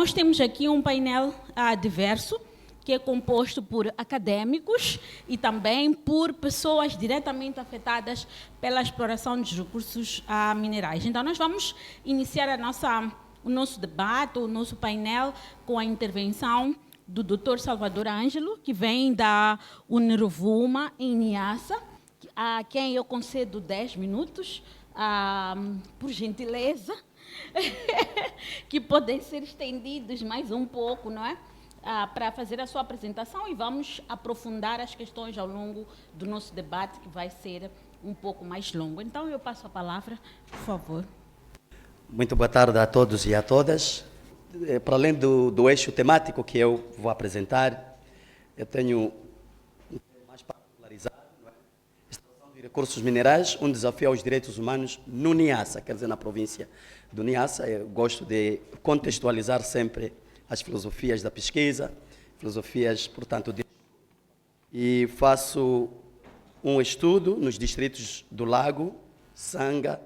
nós temos aqui um painel diverso, que é composto por acadêmicos e também por pessoas diretamente afetadas pela exploração dos recursos minerais. Então, nós vamos iniciar o nosso debate, o nosso painel, com a intervenção do Dr. Salvador Ângelo, que vem da Unirovuma, em Niassa, a quem eu concedo 10 minutos, por gentileza, que podem ser estendidos mais um pouco, não é? Para fazer a sua apresentação, e vamos aprofundar as questões ao longo do nosso debate, que vai ser um pouco mais longo. Então, eu passo a palavra, por favor. Muito boa tarde a todos e a todas. Para além do eixo temático que eu vou apresentar, eu tenho um tema mais particularizado, não é? Extração de recursos minerais, um desafio aos direitos humanos no Niassa, quer dizer, na província do Niassa. Eu gosto de contextualizar sempre as filosofias da pesquisa, filosofias, portanto, e faço um estudo nos distritos do Lago, Sanga,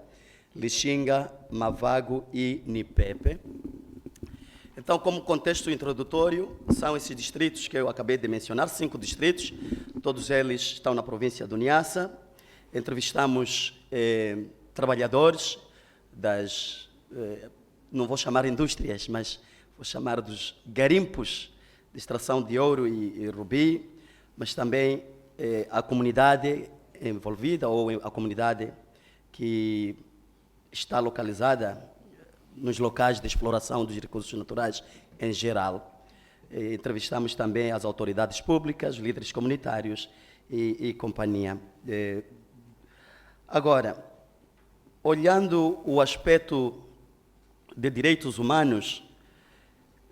Lixinga, Mavago e Nipepe. Então, como contexto introdutório, são esses distritos que eu acabei de mencionar, 5 distritos, todos eles estão na província do Niassa. Entrevistamos trabalhadores das, não vou chamar indústrias, mas vou chamar dos garimpos de extração de ouro e rubi, mas também a comunidade envolvida ou a comunidade que está localizada nos locais de exploração dos recursos naturais em geral. Entrevistamos também as autoridades públicas, líderes comunitários e companhia. Agora, olhando o aspecto de direitos humanos,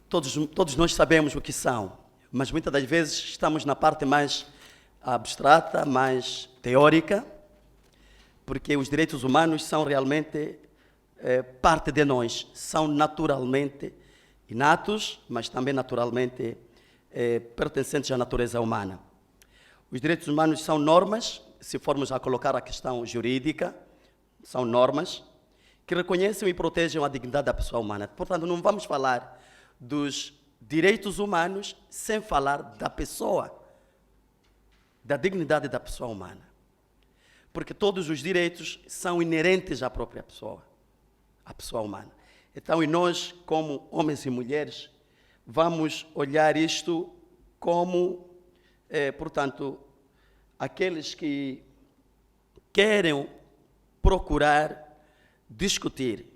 todos nós sabemos o que são, mas muitas das vezes estamos na parte mais abstrata, mais teórica, porque os direitos humanos são realmente parte de nós, são naturalmente inatos, mas também naturalmente pertencentes à natureza humana. Os direitos humanos são normas, se formos a colocar a questão jurídica, são normas que reconhecem e protegem a dignidade da pessoa humana. Portanto, não vamos falar dos direitos humanos sem falar da pessoa, da dignidade da pessoa humana. Porque todos os direitos são inerentes à própria pessoa, à pessoa humana. Então, e nós, como homens e mulheres, vamos olhar isto como, portanto, aqueles que querem procurar discutir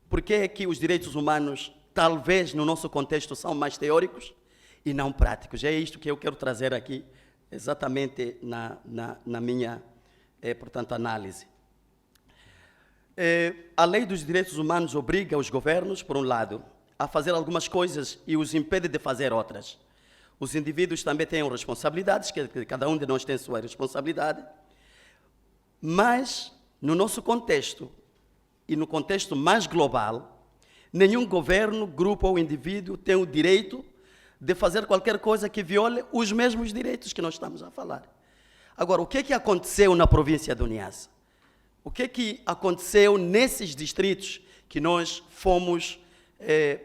por que é que os direitos humanos, talvez no nosso contexto, são mais teóricos e não práticos. É isto que eu quero trazer aqui, exatamente na minha, portanto, análise. A lei dos direitos humanos obriga os governos, por um lado, a fazer algumas coisas e os impede de fazer outras. Os indivíduos também têm responsabilidades, que cada um de nós tem sua responsabilidade, mas no nosso contexto e no contexto mais global, nenhum governo, grupo ou indivíduo tem o direito de fazer qualquer coisa que viole os mesmos direitos que nós estamos a falar. Agora, o que é que aconteceu na província do Niassa? O que é que aconteceu nesses distritos que nós fomos,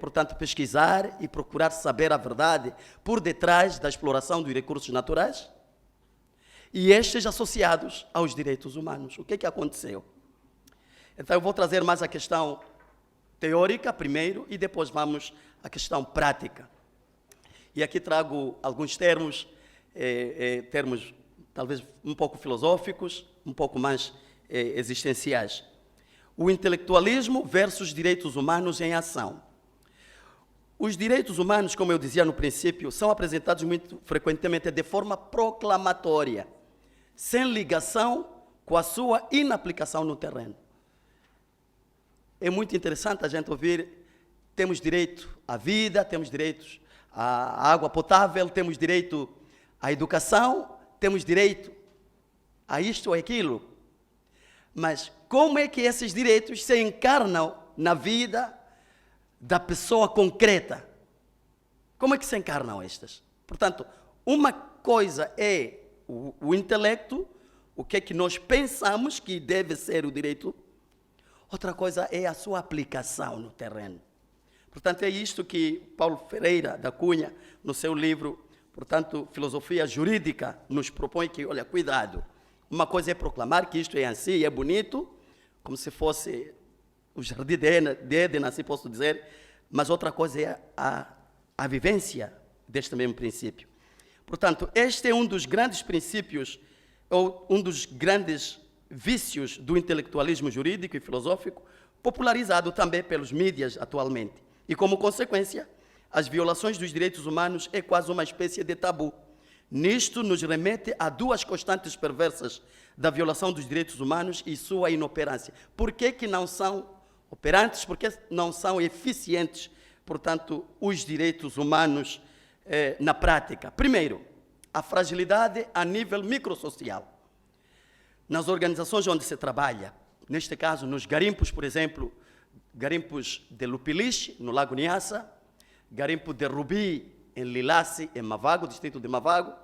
portanto, pesquisar e procurar saber a verdade por detrás da exploração dos recursos naturais? E estes associados aos direitos humanos. O que é que aconteceu? Então, eu vou trazer mais a questão teórica primeiro e depois vamos à questão prática. E aqui trago alguns termos, termos talvez um pouco filosóficos, um pouco mais existenciais. O intelectualismo versus direitos humanos em ação. Os direitos humanos, como eu dizia no princípio, são apresentados muito frequentemente de forma proclamatória, sem ligação com a sua inaplicação no terreno. É muito interessante a gente ouvir, temos direito à vida, temos direitos à água potável, temos direito à educação, temos direito a isto ou aquilo. Mas como é que esses direitos se encarnam na vida da pessoa concreta? Como é que se encarnam estas? Portanto, uma coisa é o intelecto, o que é que nós pensamos que deve ser o direito. Outra coisa é a sua aplicação no terreno. Portanto, é isto que Paulo Ferreira da Cunha, no seu livro, portanto, Filosofia Jurídica, nos propõe que, olha, cuidado. Uma coisa é proclamar que isto é assim, é bonito, como se fosse o jardim de Éden, assim posso dizer, mas outra coisa é a vivência deste mesmo princípio. Portanto, este é um dos grandes princípios, ou um dos grandes vícios do intelectualismo jurídico e filosófico, popularizado também pelos mídias atualmente. E, como consequência, as violações dos direitos humanos é quase uma espécie de tabu. Nisto nos remete a duas constantes perversas da violação dos direitos humanos e sua inoperância. Por que não são operantes? Por que não são eficientes, portanto, os direitos humanos na prática? Primeiro, a fragilidade a nível microsocial. Nas organizações onde se trabalha, neste caso nos garimpos, por exemplo, garimpos de Lupiliche, no Lago Niassa, garimpo de Rubi, em Lilace, em Mavago, distrito de Mavago,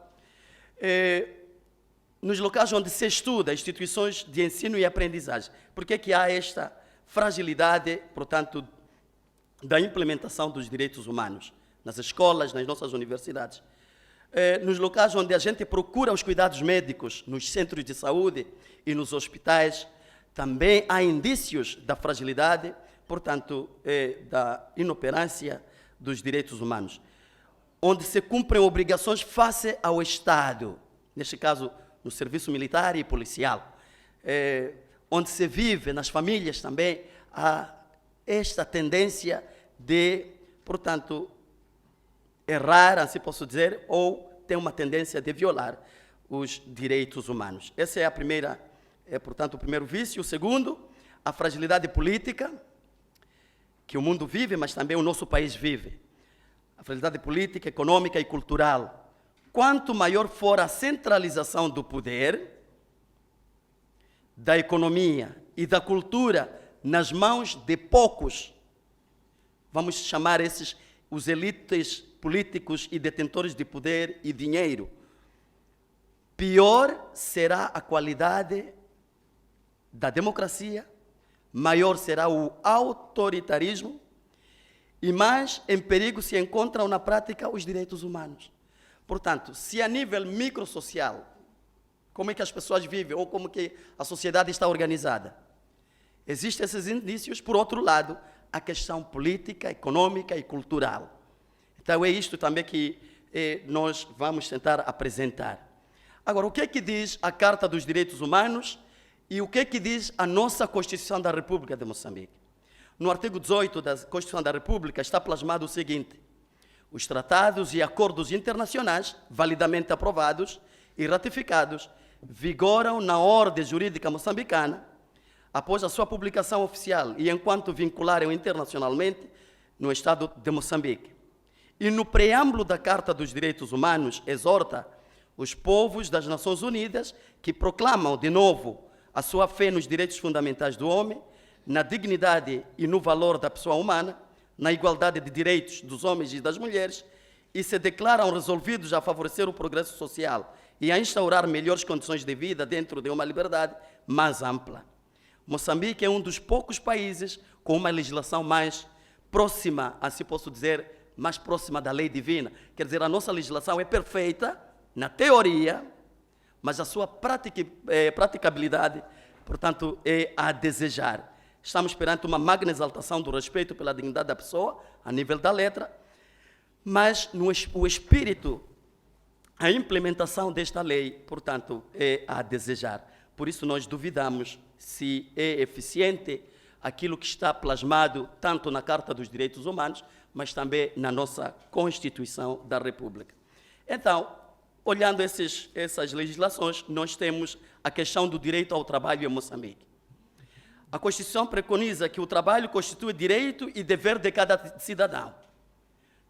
nos locais onde se estuda, instituições de ensino e aprendizagem. Por que há esta fragilidade, portanto, da implementação dos direitos humanos? Nas escolas, nas nossas universidades. Nos locais onde a gente procura os cuidados médicos, nos centros de saúde e nos hospitais, também há indícios da fragilidade, portanto, da inoperância dos direitos humanos. Onde se cumprem obrigações face ao Estado, neste caso, no serviço militar e policial. Onde se vive, nas famílias também, há esta tendência de, portanto, errar, assim posso dizer, ou tem uma tendência de violar os direitos humanos. Essa é a primeira, portanto, o primeiro vício. O segundo, a fragilidade política, que o mundo vive, mas também o nosso país vive. A fragilidade política, econômica e cultural. Quanto maior for a centralização do poder, da economia e da cultura nas mãos de poucos, vamos chamar esses os elites políticos e detentores de poder e dinheiro, pior será a qualidade da democracia, maior será o autoritarismo e mais em perigo se encontram na prática os direitos humanos. Portanto, se a nível microsocial, como é que as pessoas vivem ou como que a sociedade está organizada, existem esses indícios, por outro lado, a questão política, econômica e cultural. Então é isto também que nós vamos tentar apresentar. Agora, o que é que diz a Carta dos Direitos Humanos e o que é que diz a nossa Constituição da República de Moçambique? No artigo 18 da Constituição da República está plasmado o seguinte: os tratados e acordos internacionais, validamente aprovados e ratificados, vigoram na ordem jurídica moçambicana após a sua publicação oficial e enquanto vincularem internacionalmente no Estado de Moçambique. E no preâmbulo da Carta dos Direitos Humanos exorta os povos das Nações Unidas que proclamam de novo a sua fé nos direitos fundamentais do homem, na dignidade e no valor da pessoa humana, na igualdade de direitos dos homens e das mulheres, e se declaram resolvidos a favorecer o progresso social e a instaurar melhores condições de vida dentro de uma liberdade mais ampla. Moçambique é um dos poucos países com uma legislação mais próxima, assim posso dizer, mais próxima da lei divina. Quer dizer, a nossa legislação é perfeita, na teoria, mas a sua praticabilidade, portanto, é a desejar. Estamos perante uma magna exaltação do respeito pela dignidade da pessoa, a nível da letra, mas o espírito, a implementação desta lei, portanto, é a desejar. Por isso nós duvidamos se é eficiente aquilo que está plasmado tanto na Carta dos Direitos Humanos, mas também na nossa Constituição da República. Então, olhando essas legislações, nós temos a questão do direito ao trabalho em Moçambique. A Constituição preconiza que o trabalho constitui direito e dever de cada cidadão.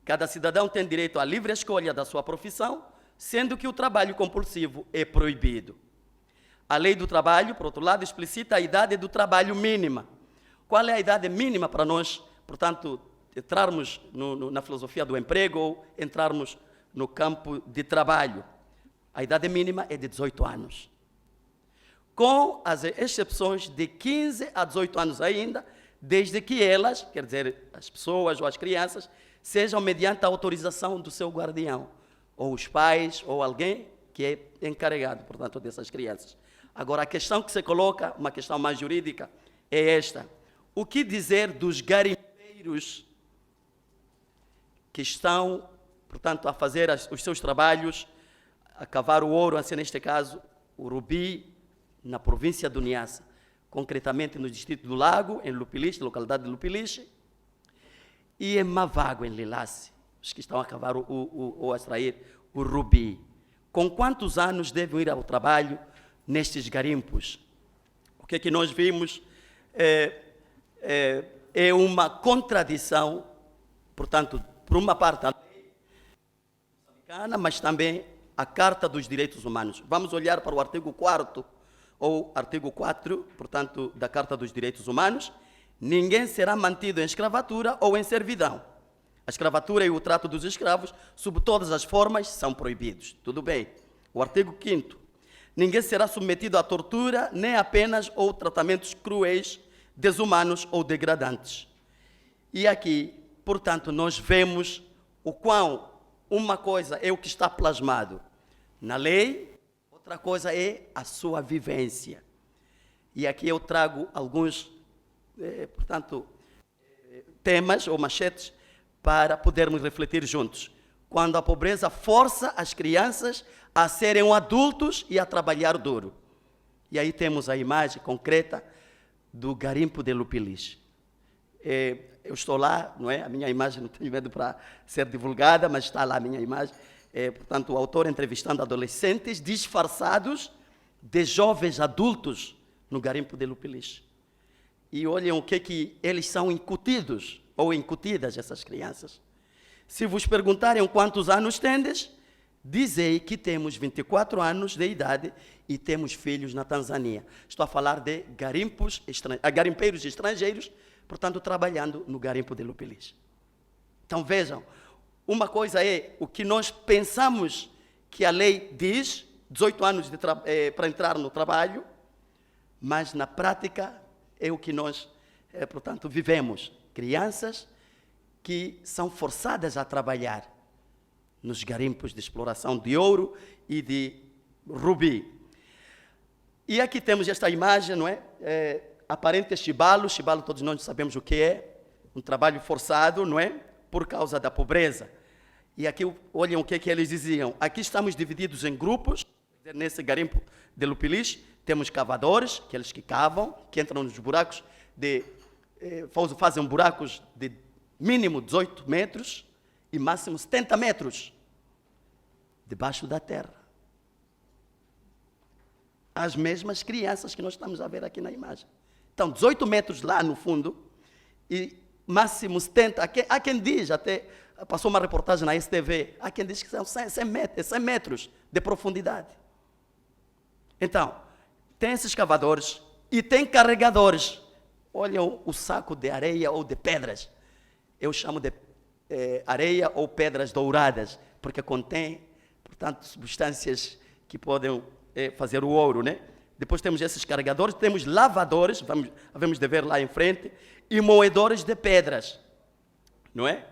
Cada cidadão tem direito à livre escolha da sua profissão, sendo que o trabalho compulsivo é proibido. A lei do trabalho, por outro lado, explicita a idade do trabalho mínima. Qual é a idade mínima para nós, portanto, entrarmos na filosofia do emprego ou entrarmos no campo de trabalho? A idade mínima é de 18 anos. Com as exceções de 15 a 18 anos ainda, desde que elas, quer dizer, as pessoas ou as crianças, sejam mediante a autorização do seu guardião, ou os pais, ou alguém que é encarregado, portanto, dessas crianças. Agora, a questão que se coloca, uma questão mais jurídica, é esta. O que dizer dos garimpeiros que estão, portanto, a fazer os seus trabalhos, a cavar o ouro, assim neste caso, o rubi, na província do Niassa, concretamente no distrito do Lago, em Lupiliche, localidade de Lupiliche, e em Mavago, em Lilace, os que estão a cavar ou a extrair o rubi. Com quantos anos devem ir ao trabalho nestes garimpos? O que é que nós vimos é uma contradição, portanto, por uma parte, a lei moçambicana, mas também a Carta dos Direitos Humanos. Vamos olhar para o artigo 4º, ou artigo 4, portanto, da Carta dos Direitos Humanos. Ninguém será mantido em escravatura ou em servidão. A escravatura e o trato dos escravos, sob todas as formas, são proibidos. Tudo bem. O artigo 5º. Ninguém será submetido à tortura, nem a penas ou tratamentos cruéis, desumanos ou degradantes. E aqui, portanto, nós vemos o quão uma coisa é o que está plasmado na lei, outra coisa é a sua vivência. E aqui eu trago alguns, portanto, temas ou machetes para podermos refletir juntos. Quando a pobreza força as crianças a serem adultos e a trabalhar duro. E aí temos a imagem concreta do garimpo de Lupiliche. Eu estou lá, não é? A minha imagem, não tenho medo para ser divulgada, mas está lá a minha imagem. Portanto, o autor entrevistando adolescentes disfarçados de jovens adultos no garimpo de Lupiliche. E olhem o que eles são incutidos, ou incutidas, essas crianças. Se vos perguntarem quantos anos tendes, dizei que temos 24 anos de idade e temos filhos na Tanzânia. Estou a falar de garimpeiros estrangeiros, portanto, trabalhando no garimpo de Lupiliche. Então, vejam, uma coisa é o que nós pensamos que a lei diz, 18 anos para entrar no trabalho, mas na prática é o que nós, portanto, vivemos. Crianças que são forçadas a trabalhar nos garimpos de exploração de ouro e de rubi. E aqui temos esta imagem, não é? Aparente chibalo todos nós sabemos o que é, um trabalho forçado, não é? Por causa da pobreza. E aqui, olhem o que eles diziam. Aqui estamos divididos em grupos, nesse garimpo de Lupiliche, temos cavadores, aqueles que cavam, que entram nos buracos, fazem buracos de mínimo 18 metros e máximo 70 metros debaixo da terra. As mesmas crianças que nós estamos a ver aqui na imagem. Então, 18 metros lá no fundo e máximo 70. Há quem diz, até passou uma reportagem na STV, há quem diz que são 100 metros de profundidade. Então, tem esses cavadores e tem carregadores. Olham o saco de areia ou de pedras. Eu chamo de areia ou pedras douradas, porque contém, portanto, substâncias que podem fazer o ouro, né? Depois temos esses carregadores, temos lavadores, vamos de ver lá em frente, e moedores de pedras, não é?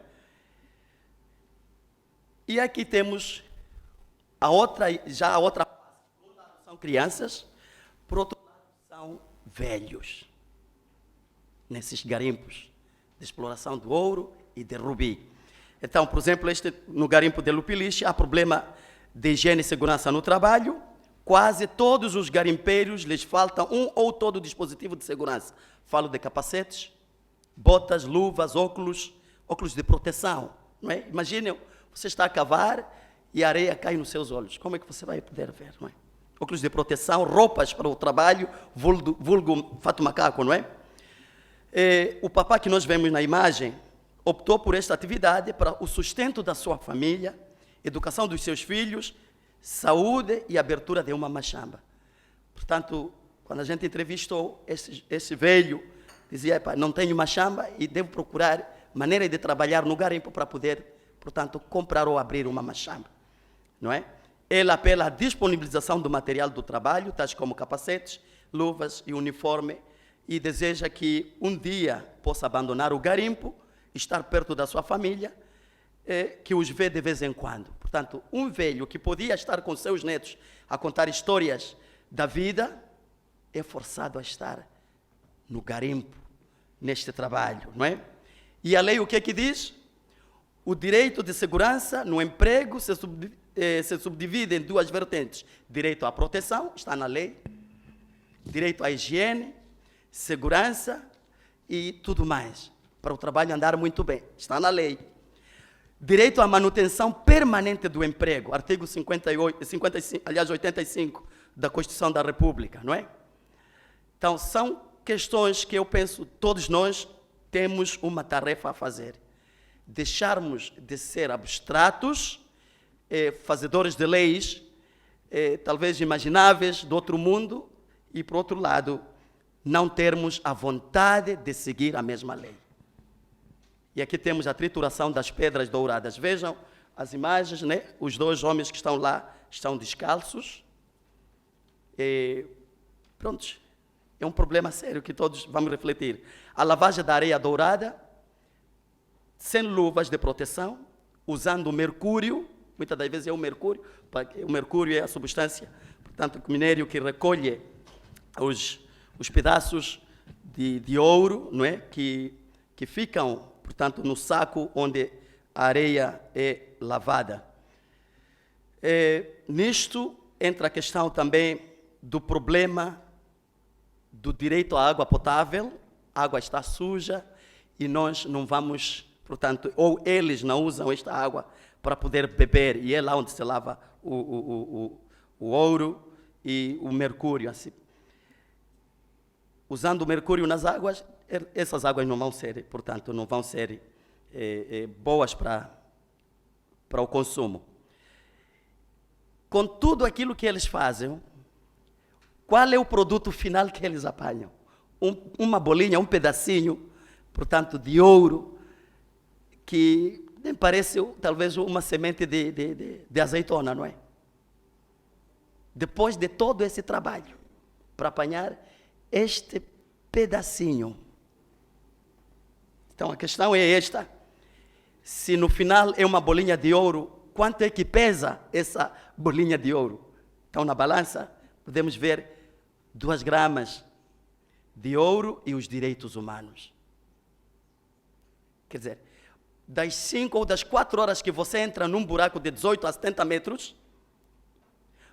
E aqui temos a outra por um lado são crianças, por outro lado são velhos, nesses garimpos de exploração do ouro e de rubi. Então, por exemplo, no garimpo de Lupiliche há problema de higiene e segurança no trabalho. Quase todos os garimpeiros lhes falta um ou todo dispositivo de segurança. Falo de capacetes, botas, luvas, óculos de proteção. Não é? Imaginem, você está a cavar e a areia cai nos seus olhos. Como é que você vai poder ver? Não é? Óculos de proteção, roupas para o trabalho, vulgo fato macaco, não é? O papá que nós vemos na imagem optou por esta atividade para o sustento da sua família, educação dos seus filhos, saúde e abertura de uma machamba. Portanto, quando a gente entrevistou esse velho, dizia, não tenho machamba e devo procurar maneira de trabalhar no garimpo para poder, portanto, comprar ou abrir uma machamba. Não é? Ele apela à disponibilização do material do trabalho, tais como capacetes, luvas e uniforme, e deseja que um dia possa abandonar o garimpo, estar perto da sua família, que os vê de vez em quando. Portanto, um velho que podia estar com seus netos a contar histórias da vida, é forçado a estar no garimpo, neste trabalho, não é? E a lei o que é que diz? O direito de segurança no emprego se subdivide em duas vertentes. Direito à proteção, está na lei. Direito à higiene, segurança e tudo mais. Para o trabalho andar muito bem, está na lei. Direito à manutenção permanente do emprego, artigo 85 da Constituição da República, não é? Então, são questões que eu penso, todos nós temos uma tarefa a fazer. Deixarmos de ser abstratos, fazedores de leis, talvez imagináveis do outro mundo, e, por outro lado, não termos a vontade de seguir a mesma lei. E aqui temos a trituração das pedras douradas. Vejam as imagens, né? Os dois homens que estão lá estão descalços. Pronto, é um problema sério que todos vamos refletir. A lavagem da areia dourada, sem luvas de proteção, usando mercúrio, muitas das vezes é o mercúrio, porque o mercúrio é a substância, portanto, o minério que recolhe os pedaços de ouro, não é? que ficam, portanto, no saco onde a areia é lavada. Nisto entra a questão também do problema do direito à água potável. A água está suja e nós não vamos, portanto, ou eles não usam esta água para poder beber, e é lá onde se lava o ouro e o mercúrio. Assim. Usando o mercúrio nas águas, essas águas não vão ser, portanto, não vão ser boas para o consumo. Com tudo aquilo que eles fazem, qual é o produto final que eles apanham? Uma bolinha, um pedacinho, portanto, de ouro, que nem parece talvez uma semente de azeitona, não é? Depois de todo esse trabalho, para apanhar este pedacinho. Então, a questão é esta. Se no final é uma bolinha de ouro, quanto é que pesa essa bolinha de ouro? Então, na balança, podemos ver 2 gramas de ouro e os direitos humanos. Quer dizer, das 5 ou das 4 horas que você entra num buraco de 18 a 70 metros,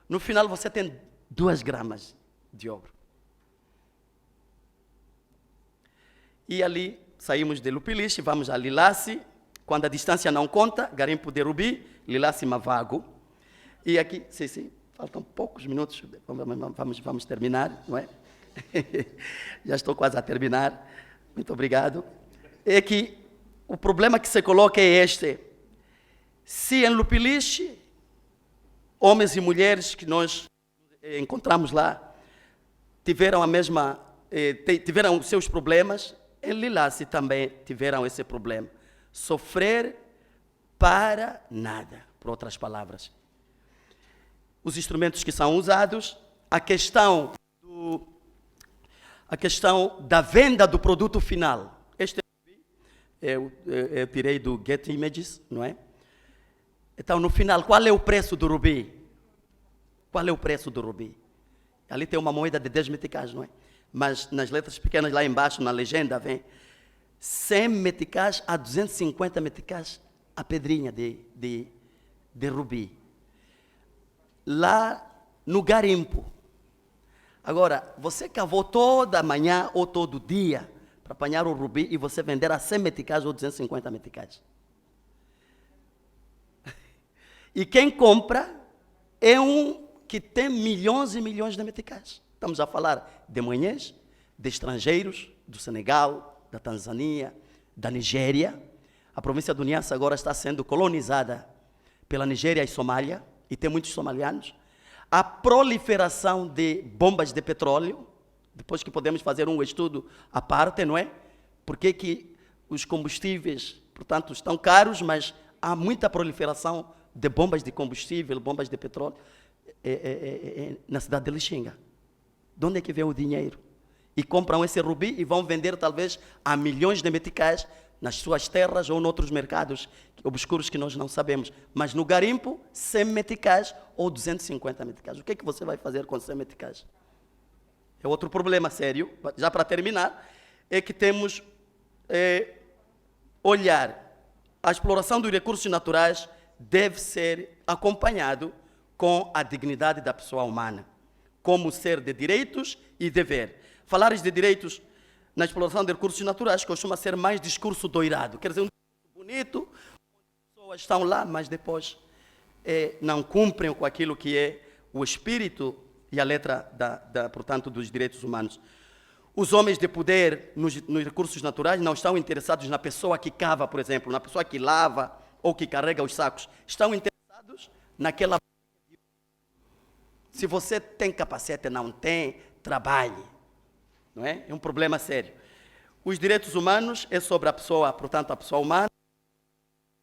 no final você tem 2 gramas de ouro. E ali saímos de Lupiliche, vamos a Lilace. Quando a distância não conta, garimpo de Rubi, Lilace Mavago. E aqui, sim, faltam poucos minutos, vamos terminar, não é? Já estou quase a terminar. Muito obrigado. É que o problema que se coloca é este. Se em Lupiliche, homens e mulheres que nós encontramos lá, tiveram tiveram os seus problemas, em Lilace também tiveram esse problema. Sofrer para nada, por outras palavras. Os instrumentos que são usados, a questão da venda do produto final. Este eu tirei do Get Images, não é? Então, no final, qual é o preço do rubi? Qual é o preço do rubi? Ali tem uma moeda de 10 meticais, não é? Mas nas letras pequenas lá embaixo, na legenda, vem 100 meticais a 250 meticais a pedrinha de rubi. Lá no garimpo. Agora, você cavou toda manhã ou todo dia para apanhar o rubi e você vender a 100 meticais ou 250 meticais. E quem compra é um que tem milhões e milhões de meticais. Estamos a falar de manhãs, de estrangeiros, do Senegal, da Tanzânia, da Nigéria. A província do Niassa agora está sendo colonizada pela Nigéria e Somália, e tem muitos somalianos. A proliferação de bombas de petróleo, depois que podemos fazer um estudo à parte, não é? Porque que os combustíveis, portanto, estão caros, mas há muita proliferação de bombas de combustível, bombas de petróleo, na cidade de Lixinga. De onde é que vem o dinheiro? e compram esse rubi e vão vender talvez a milhões de meticais nas suas terras ou noutros mercados obscuros que nós não sabemos. Mas no garimpo, 100 meticais ou 250 meticais. O que é que você vai fazer com 100 meticais? É outro problema sério, já para terminar, é que temos olhar a exploração dos recursos naturais deve ser acompanhado com a dignidade da pessoa humana, como ser de direitos e dever. Falares de direitos na exploração de recursos naturais costuma ser mais discurso doirado, quer dizer, um discurso bonito, as pessoas estão lá, mas depois não cumprem com aquilo que é o espírito e a letra, portanto, dos direitos humanos. Os homens de poder nos recursos naturais não estão interessados na pessoa que cava, por exemplo, na pessoa que lava ou que carrega os sacos. Estão interessados naquela... Se você tem capacete, não tem, trabalhe. Não é? É um problema sério. Os direitos humanos é sobre a pessoa, portanto, a pessoa humana.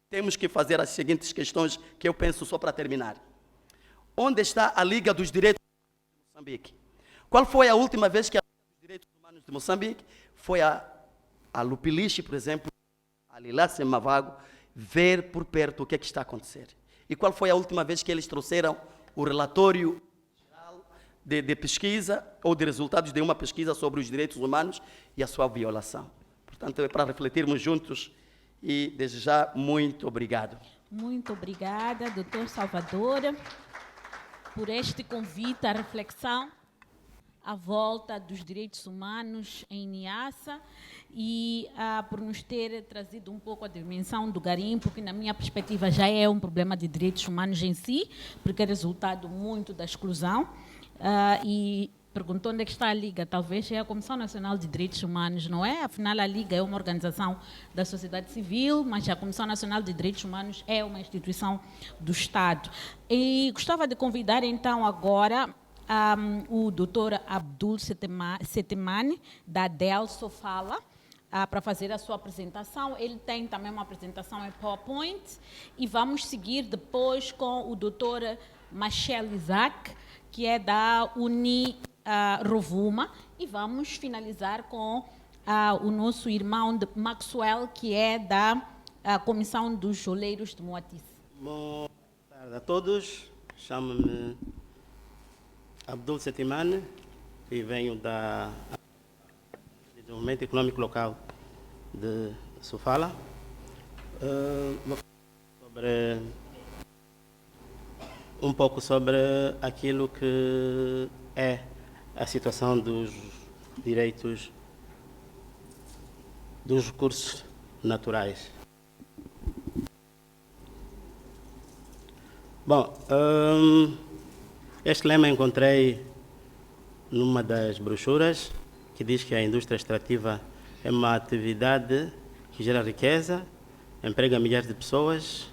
Temos que fazer as seguintes questões que eu penso só para terminar. Onde está a Liga dos Direitos Humanos de Moçambique? Qual foi a última vez que a Liga dos Direitos Humanos de Moçambique foi a Lupiliche, por exemplo, a Lilace Mavago, ver por perto o que é que está a acontecer? E qual foi a última vez que eles trouxeram o relatório de pesquisa ou de resultados de uma pesquisa sobre os direitos humanos e a sua violação? Portanto, é para refletirmos juntos e, desde já, muito obrigado. Muito obrigada, Dr. Salvador, por este convite à reflexão à volta dos direitos humanos em Niassa e por nos ter trazido um pouco a dimensão do garimpo, que na minha perspectiva já é um problema de direitos humanos em si, porque é resultado muito da exclusão. E perguntou onde é que está a Liga. Talvez é a Comissão Nacional de Direitos Humanos, não é? Afinal, a Liga é uma organização da sociedade civil, mas a Comissão Nacional de Direitos Humanos é uma instituição do Estado. E gostava de convidar, então, agora o Dr. Abdul Setemane, da Del Sofala, para fazer a sua apresentação. Ele tem também uma apresentação em PowerPoint e vamos seguir depois com o Dr. Machel Isaac, que é da Rovuma, e vamos finalizar com o nosso irmão Maxwell, que é da Comissão dos Oleiros de Moatize. Boa tarde a todos, chamo-me Abdul Setemane e venho da Desenvolvimento Econômico Local de Sofala. Vou falar um pouco sobre aquilo que é a situação dos direitos dos recursos naturais. Bom, este lema encontrei numa das brochuras que diz que a indústria extrativa é uma atividade que gera riqueza, emprega milhares de pessoas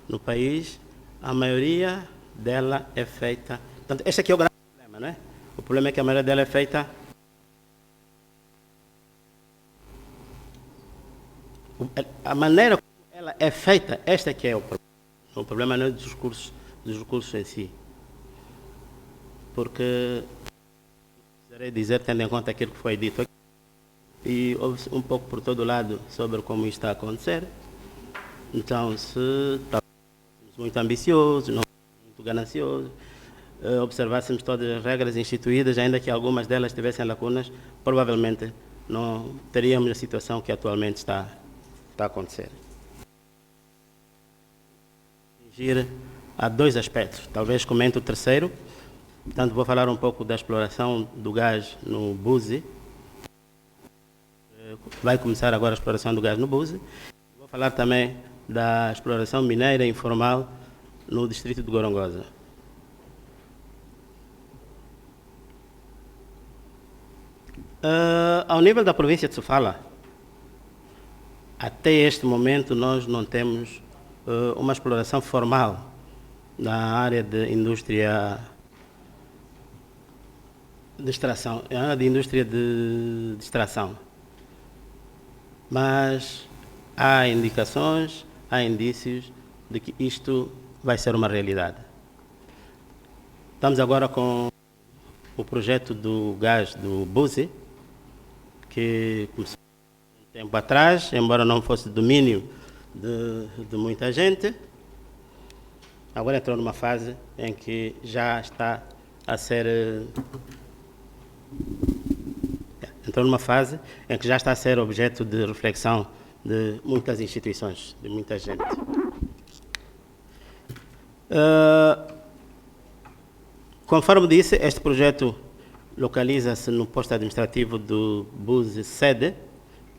no país. A maioria dela é feita... Portanto, este aqui é o grande problema, não é? O problema é que a maioria dela é feita... A maneira como ela é feita, este aqui é o problema. O problema não é dos recursos em si. Porque, precisarei dizer, tendo em conta aquilo que foi dito aqui, e ouve-se um pouco por todo lado sobre como isto está a acontecer. Então, se estamos muito ambiciosos, não muito gananciosos, observássemos todas as regras instituídas, ainda que algumas delas tivessem lacunas, provavelmente não teríamos a situação que atualmente está a acontecer. Há dois aspectos, talvez comente o terceiro. Portanto, vou falar um pouco da exploração do gás no Buzi. Vai começar agora a exploração do gás no Buzi. Vou falar também da exploração mineira informal no distrito de Gorongosa. Ao nível da província de Sofala, até este momento nós não temos uma exploração formal na área de indústria de extração, mas há indicações, há indícios de que isto vai ser uma realidade. Estamos agora com o projeto do gás do Buzi, que começou um tempo atrás, embora não fosse domínio de muita gente. Agora entrou numa fase em que já está a ser objeto de reflexão de muitas instituições, de muita gente. Conforme disse, este projeto localiza-se no posto administrativo do Buse sede,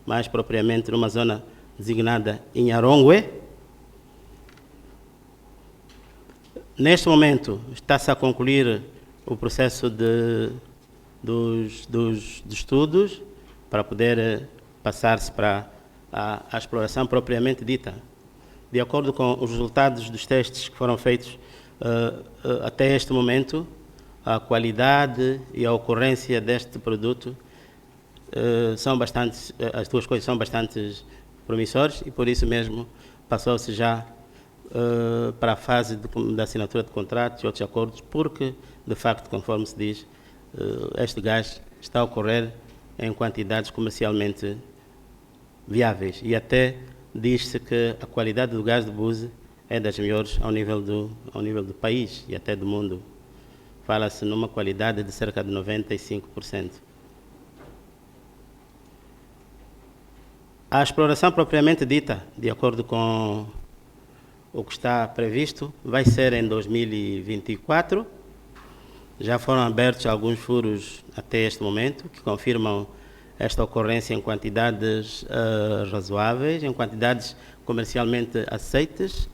mais propriamente numa zona designada Inharongue. Neste momento está-se a concluir o processo dos estudos para poder passar-se para a exploração propriamente dita. De acordo com os resultados dos testes que foram feitos até este momento, a qualidade e a ocorrência deste produto as duas coisas são bastante promissores e por isso mesmo passou-se já para a fase da assinatura de contratos e outros acordos, porque, de facto, conforme se diz, este gás está a ocorrer em quantidades comercialmente viáveis e até diz-se que a qualidade do gás de Buse é das melhores ao nível do país e até do mundo. Fala-se numa qualidade de cerca de 95%. A exploração propriamente dita, de acordo com o que está previsto, vai ser em 2024. Já foram abertos alguns furos até este momento, que confirmam esta ocorrência em quantidades razoáveis, em quantidades comercialmente aceites.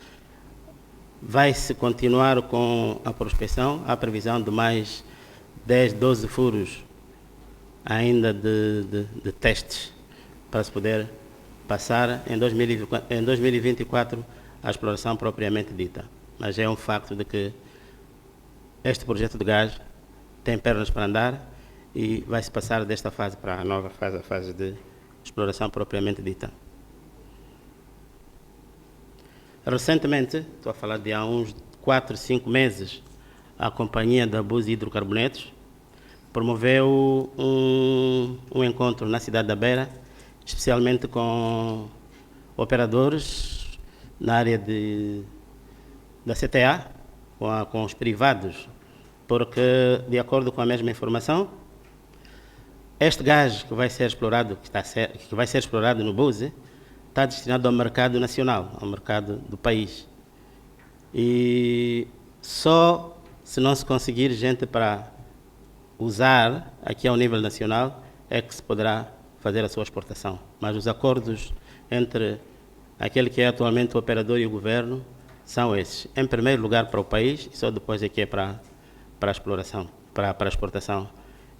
Vai-se continuar com a prospecção, há previsão de mais 10, 12 furos ainda de testes para se poder passar em 2024 a exploração propriamente dita. Mas é um facto de que este projeto de gás tem pernas para andar e vai-se passar desta fase para a nova fase, a fase de exploração propriamente dita. Recentemente, estou a falar de há uns 4, 5 meses, a companhia da Buse Hidrocarbonetos promoveu um encontro na cidade da Beira, especialmente com operadores na área da CTA, com os privados, porque, de acordo com a mesma informação, este gás que vai ser explorado, que vai ser explorado no Buse, está destinado ao mercado nacional, ao mercado do país. E só se não se conseguir gente para usar aqui ao nível nacional é que se poderá fazer a sua exportação. Mas os acordos entre aquele que é atualmente o operador e o governo são esses. Em primeiro lugar para o país e só depois é que é para a exploração, para a exportação.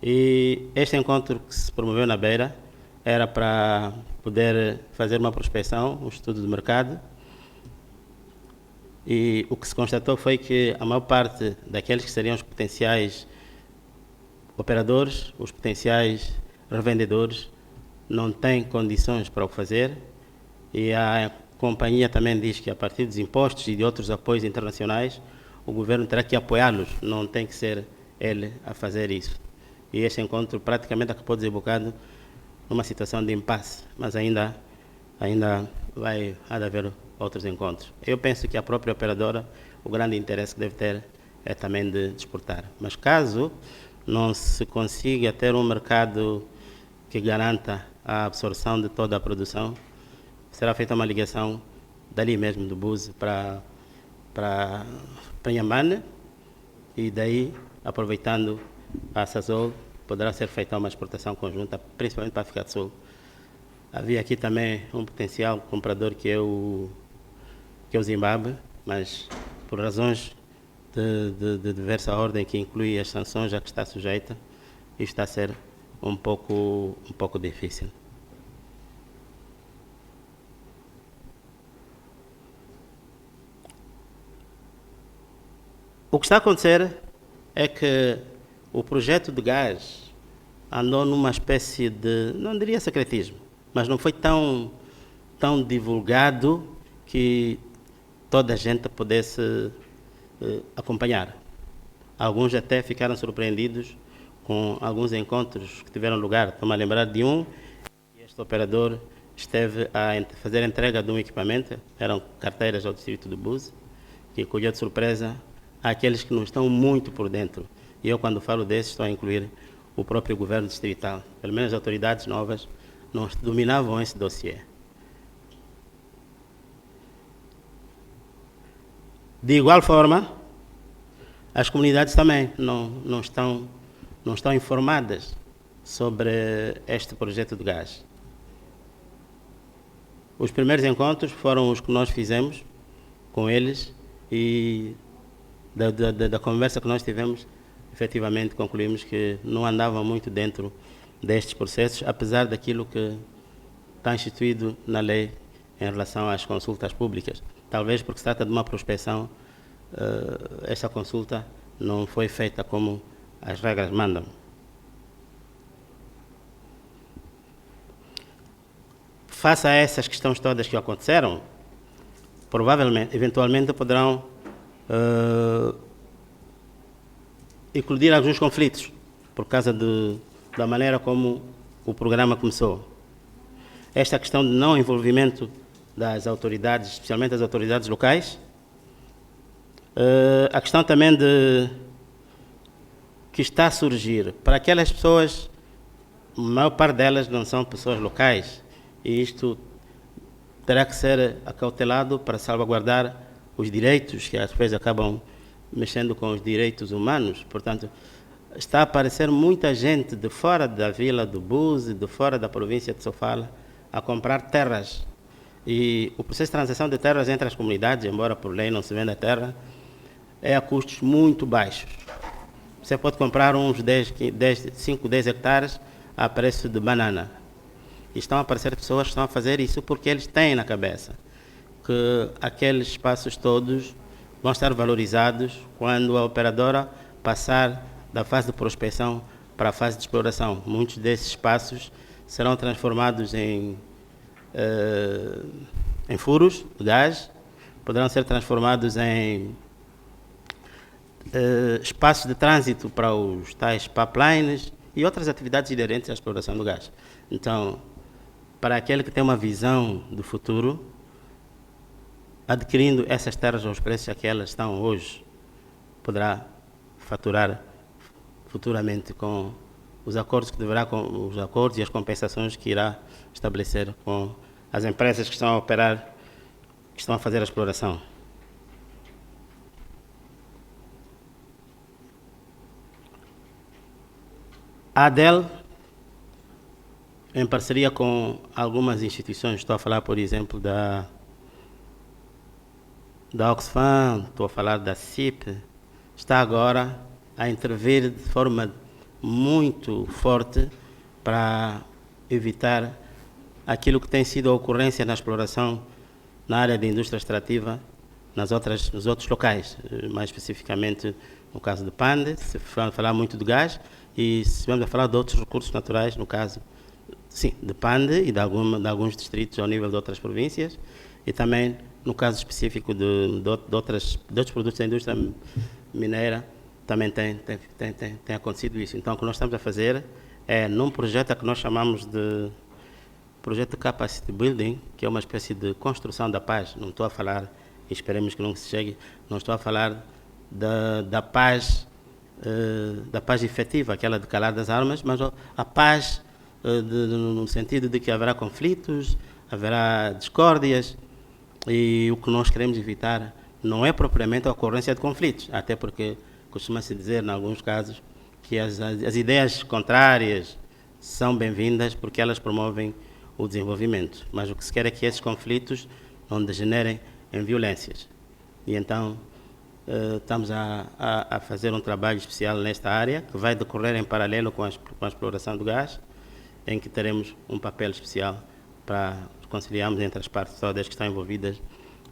E este encontro que se promoveu na Beira era para poder fazer uma prospecção, um estudo de mercado, e o que se constatou foi que a maior parte daqueles que seriam os potenciais operadores, os potenciais revendedores, não têm condições para o fazer, e a companhia também diz que a partir dos impostos e de outros apoios internacionais, o governo terá que apoiá-los, não tem que ser ele a fazer isso. E este encontro praticamente acabou desembocado numa situação de impasse, mas ainda há de haver outros encontros. Eu penso que a própria operadora, o grande interesse que deve ter é também de exportar. Mas caso não se consiga ter um mercado que garanta a absorção de toda a produção, será feita uma ligação dali mesmo do Buse para Inhambane e daí, aproveitando a Sasol, poderá ser feita uma exportação conjunta, principalmente para a África do Sul. Havia aqui também um potencial comprador que é o Zimbábue, mas por razões de diversa ordem, que inclui as sanções a que está sujeita, isto está a ser um pouco difícil. O que está a acontecer é que o projeto de gás andou numa espécie de, não diria secretismo, mas não foi tão divulgado que toda a gente pudesse acompanhar. Alguns até ficaram surpreendidos com alguns encontros que tiveram lugar. Estou-me a lembrar de um este operador esteve a fazer a entrega de um equipamento, eram carteiras ao distrito do Buse, que colheu de surpresa aqueles que não estão muito por dentro. E eu, quando falo desses, estou a incluir o próprio governo distrital. Pelo menos as autoridades novas não dominavam esse dossiê. De igual forma, as comunidades também não estão informadas sobre este projeto de gás. Os primeiros encontros foram os que nós fizemos com eles e da conversa que nós tivemos, efetivamente concluímos que não andavam muito dentro destes processos, apesar daquilo que está instituído na lei em relação às consultas públicas. Talvez porque se trata de uma prospecção, essa consulta não foi feita como as regras mandam. Face a essas questões todas que aconteceram, provavelmente, eventualmente poderão eclodir alguns conflitos por causa da maneira como o programa começou. Esta questão de não envolvimento das autoridades, especialmente das autoridades locais, a questão também que está a surgir para aquelas pessoas, a maior parte delas não são pessoas locais, e isto terá que ser acautelado para salvaguardar os direitos, que às vezes acabam mexendo com os direitos humanos. Portanto, está a aparecer muita gente de fora da vila do Buse, de fora da província de Sofala, a comprar terras. E o processo de transação de terras entre as comunidades, embora por lei não se venda terra, é a custos muito baixos. Você pode comprar uns 5, 10 hectares a preço de banana. E estão a aparecer pessoas que estão a fazer isso porque eles têm na cabeça que aqueles espaços todos vão estar valorizados quando a operadora passar da fase de prospecção para a fase de exploração. Muitos desses espaços serão transformados em furos de gás, poderão ser transformados em espaços de trânsito para os tais pipelines e outras atividades inerentes à exploração do gás. Então, para aquele que tem uma visão do futuro, adquirindo essas terras aos preços a que elas estão hoje, poderá faturar futuramente com os acordos os acordos e as compensações que irá estabelecer com as empresas que estão a operar, que estão a fazer a exploração. A ADEL, em parceria com algumas instituições, estou a falar, por exemplo, da Oxfam, estou a falar da CIP, está agora a intervir de forma muito forte para evitar aquilo que tem sido a ocorrência na exploração na área de indústria extrativa nos outros locais, mais especificamente no caso de Pande, se falar muito de gás, e se vamos a falar de outros recursos naturais, no caso, sim, de Pande e de alguns distritos ao nível de outras províncias, e também no caso específico de outros produtos da indústria mineira, também tem acontecido isso. Então, o que nós estamos a fazer é, num projeto que nós chamamos de projeto Capacity Building, que é uma espécie de construção da paz. Não estou a falar, e esperemos que não se chegue, não estou a falar da paz efetiva, aquela de calar das armas, mas a paz no sentido de que haverá conflitos, haverá discórdias, e o que nós queremos evitar não é propriamente a ocorrência de conflitos, até porque costuma-se dizer, em alguns casos, que as ideias contrárias são bem-vindas porque elas promovem o desenvolvimento, mas o que se quer é que esses conflitos não degenerem em violências. E então estamos a fazer um trabalho especial nesta área, que vai decorrer em paralelo com a exploração do gás, em que teremos um papel especial para conciliarmos entre as partes todas que estão envolvidas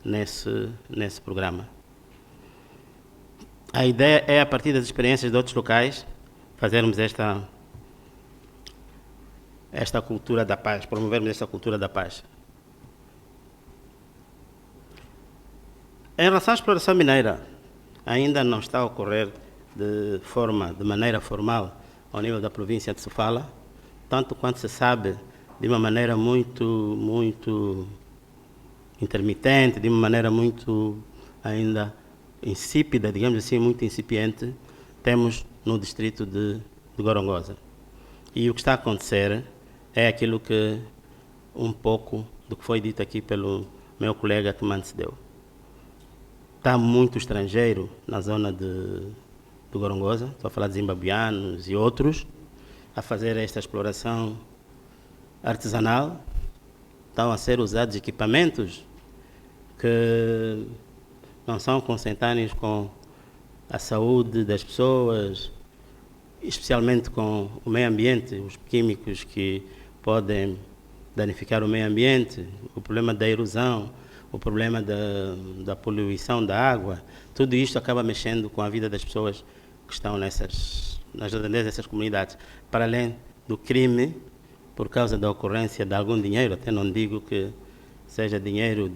nesse programa. A ideia é, a partir das experiências de outros locais, fazermos esta cultura da paz, promovermos esta cultura da paz. Em relação à exploração mineira, ainda não está a ocorrer de maneira formal ao nível da província de Sofala, tanto quanto se sabe, de uma maneira muito intermitente, de uma maneira muito ainda insípida, digamos assim, muito incipiente, temos no distrito de Gorongosa. E o que está a acontecer é aquilo que um pouco do que foi dito aqui pelo meu colega que me antecedeu. Está muito estrangeiro na zona de Gorongosa, estou a falar de zimbabuianos e outros, a fazer esta exploração artesanal. Estão a ser usados equipamentos que não são consentâneos com a saúde das pessoas, especialmente com o meio ambiente, os químicos que podem danificar o meio ambiente, o problema da erosão, o problema da poluição da água. Tudo isto acaba mexendo com a vida das pessoas que estão nas redondezas dessas comunidades. Para além do crime, por causa da ocorrência de algum dinheiro, até não digo que seja dinheiro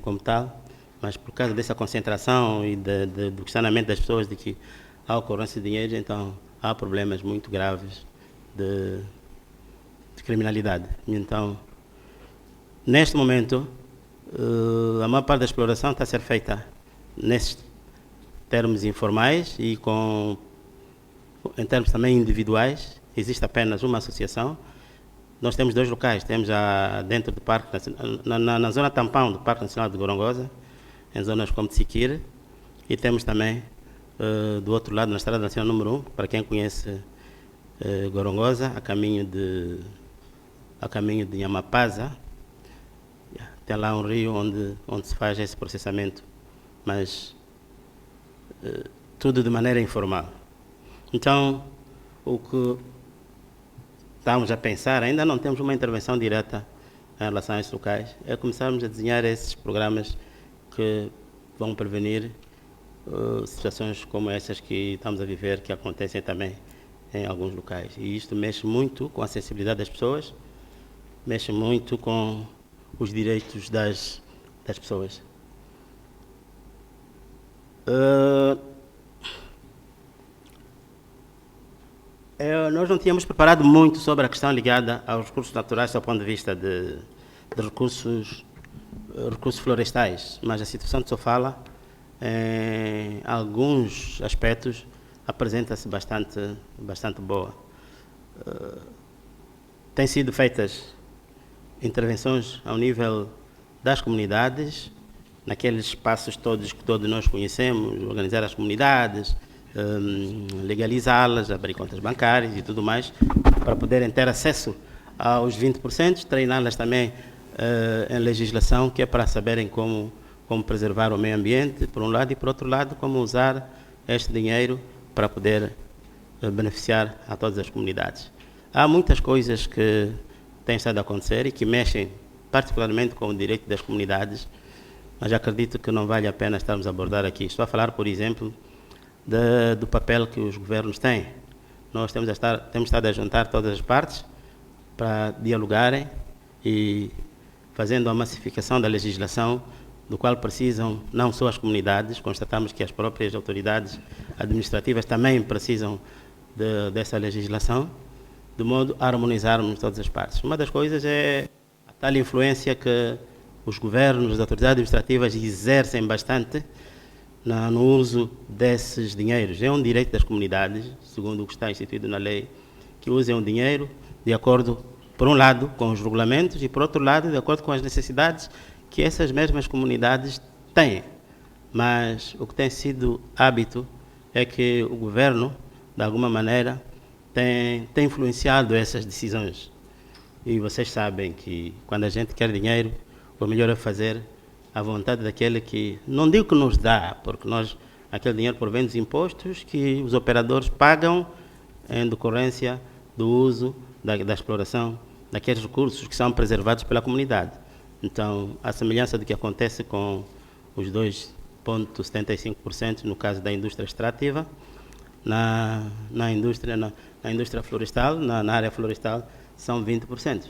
como tal, mas por causa dessa concentração e do questionamento das pessoas de que há ocorrência de dinheiro, então há problemas muito graves de criminalidade. Então, neste momento, a maior parte da exploração está a ser feita nesses termos informais e em termos também individuais. Existe apenas uma associação. Nós temos 2 locais, temos dentro do Parque Nacional, na zona tampão do Parque Nacional de Gorongosa, em zonas como Tsiquire, e temos também do outro lado, na Estrada Nacional número 1, para quem conhece Gorongosa, a caminho de Nhamapaza, tem lá um rio onde se faz esse processamento, mas tudo de maneira informal. Então, o que estamos a pensar, ainda não temos uma intervenção direta em relação a esses locais, é começarmos a desenhar esses programas que vão prevenir situações como essas que estamos a viver, que acontecem também em alguns locais. E isto mexe muito com a sensibilidade das pessoas, mexe muito com os direitos das pessoas. Nós não tínhamos preparado muito sobre a questão ligada aos recursos naturais do ponto de vista de recursos florestais, mas a situação de Sofala, em alguns aspectos, apresenta-se bastante boa. Têm sido feitas intervenções ao nível das comunidades, naqueles espaços todos que todos nós conhecemos, organizar as comunidades, legalizá-las, abrir contas bancárias e tudo mais, para poderem ter acesso aos 20%, treiná-las também em legislação, que é para saberem como preservar o meio ambiente, por um lado, e por outro lado, como usar este dinheiro para poder beneficiar a todas as comunidades. Há muitas coisas que têm estado a acontecer e que mexem particularmente com o direito das comunidades, mas acredito que não vale a pena estarmos a abordar aqui. Estou a falar, por exemplo, do papel que os governos têm. Nós temos estado a juntar todas as partes para dialogarem e fazendo a massificação da legislação, do qual precisam não só as comunidades, constatamos que as próprias autoridades administrativas também precisam dessa legislação, de modo a harmonizarmos todas as partes. Uma das coisas é a tal influência que os governos, as autoridades administrativas exercem bastante no uso desses dinheiros. É um direito das comunidades, segundo o que está instituído na lei, que usem o dinheiro de acordo, por um lado, com os regulamentos e, por outro lado, de acordo com as necessidades que essas mesmas comunidades têm. Mas o que tem sido hábito é que o governo, de alguma maneira, tem influenciado essas decisões. E vocês sabem que quando a gente quer dinheiro, o melhor é fazer à vontade daquele que, não digo que nos dá, porque aquele dinheiro provém dos impostos que os operadores pagam em decorrência do uso, da exploração daqueles recursos que são preservados pela comunidade. Então, a semelhança do que acontece com os 2,75% no caso da indústria extrativa, na indústria florestal, na área florestal, são 20%.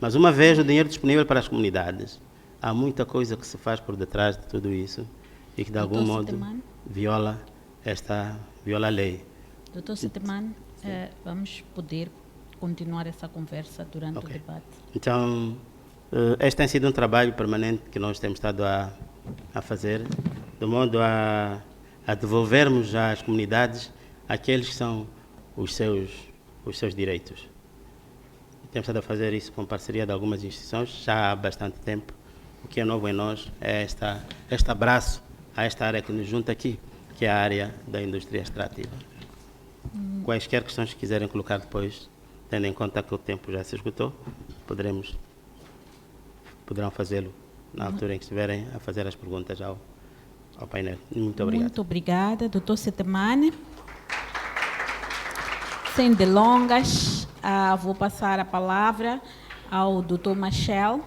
Mas uma vez o dinheiro disponível para as comunidades, há muita coisa que se faz por detrás de tudo isso e que de algum modo viola a lei. Doutor Setemane, vamos poder continuar essa conversa durante o debate. Então, este tem sido um trabalho permanente que nós temos estado a fazer, de modo a devolvermos às comunidades aqueles que são os seus direitos. Temos estado a fazer isso com parceria de algumas instituições já há bastante tempo. O que é novo em nós é este abraço a esta área que nos junta aqui, que é a área da indústria extrativa. Quaisquer questões que quiserem colocar depois, tendo em conta que o tempo já se esgotou, poderão fazê-lo na altura em que estiverem a fazer as perguntas ao painel. Muito obrigado. Muito obrigada, Dr. Setemane. Sem delongas, vou passar a palavra ao Dr. Machel,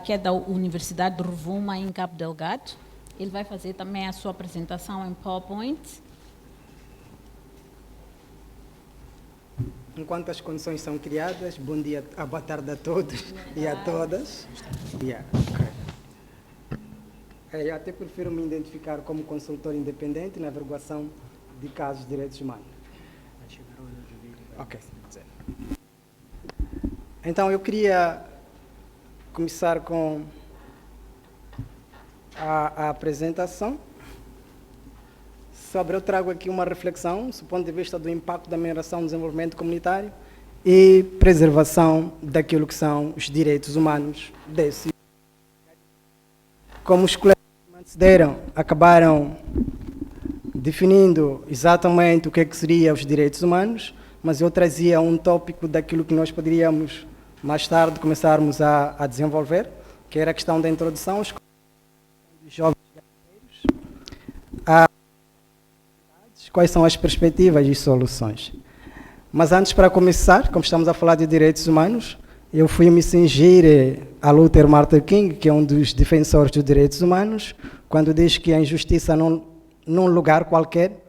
que é da Universidade de Rovuma, em Cabo Delgado. Ele vai fazer também a sua apresentação em PowerPoint. Enquanto as condições são criadas, bom dia, boa tarde a todos e a todas. Eu até prefiro me identificar como consultor independente na averiguação de casos de direitos humanos. Ok. Então, eu queria começar com a apresentação. Eu trago aqui uma reflexão do ponto de vista do impacto da mineração no desenvolvimento comunitário e preservação daquilo que são os direitos humanos desse. Como os colegas que antecederam acabaram definindo exatamente o que seriam os direitos humanos, mas eu trazia um tópico daquilo que nós poderíamos mais tarde começarmos a desenvolver, que era a questão da introdução aos jovens guerreiros, quais são as perspectivas e soluções. Mas antes, para começar, como estamos a falar de direitos humanos, eu fui me cingir a Luther Martin King, que é um dos defensores dos direitos humanos, quando diz que a injustiça num lugar qualquer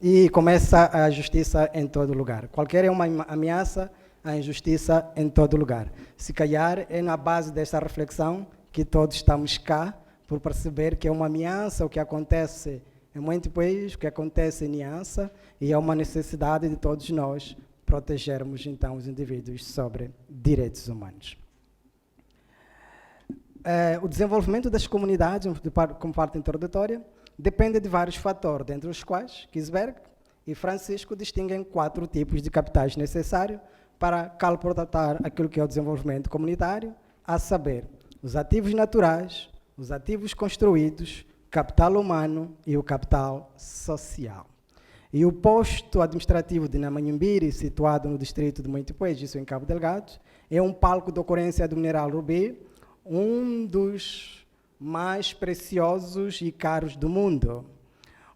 e começa a justiça em todo lugar. Qualquer é uma ameaça à injustiça em todo lugar. Se calhar é na base dessa reflexão que todos estamos cá, por perceber que é uma ameaça o que acontece em muito país, o que acontece em Niassa, e é uma necessidade de todos nós protegermos, então, os indivíduos sobre direitos humanos. O desenvolvimento das comunidades, como parte introdutória, depende de vários fatores, dentre os quais Gisberg e Francisco distinguem 4 tipos de capitais necessários para calcular aquilo que é o desenvolvimento comunitário, a saber, os ativos naturais, os ativos construídos, capital humano e o capital social. E o posto administrativo de Namanhumbiri, situado no distrito de Moitipoés, isso em Cabo Delgado, é um palco de ocorrência do mineral rubi, um dos mais preciosos e caros do mundo.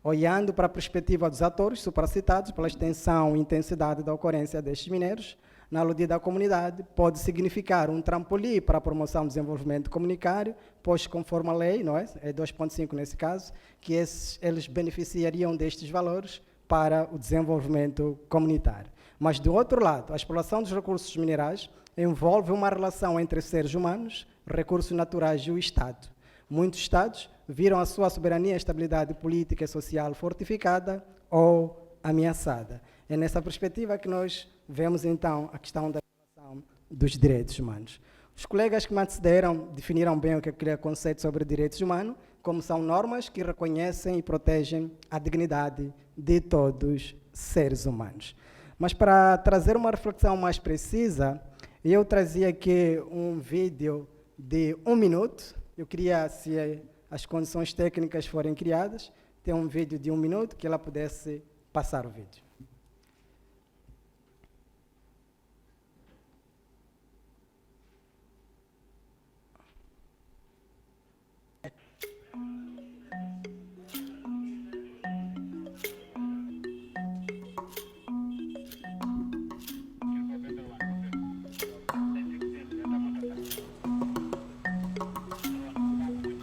Olhando para a perspectiva dos atores supracitados pela extensão e intensidade da ocorrência destes minérios, na aludida comunidade, pode significar um trampolim para a promoção do desenvolvimento comunitário, pois, conforme a lei, não é 2.5 nesse caso, que eles beneficiariam destes valores para o desenvolvimento comunitário. Mas, do outro lado, a exploração dos recursos minerais envolve uma relação entre seres humanos, recursos naturais e o Estado. Muitos Estados viram a sua soberania e estabilidade política e social fortificada ou ameaçada. É nessa perspectiva que nós vemos, então, a questão da violação dos direitos humanos. Os colegas que me antecederam definiram bem o que é o conceito sobre direitos humanos, como são normas que reconhecem e protegem a dignidade de todos os seres humanos. Mas, para trazer uma reflexão mais precisa, eu trazia aqui um vídeo de 1 minuto. Eu queria, se as condições técnicas forem criadas, ter um vídeo de 1 minuto que ela pudesse passar o vídeo.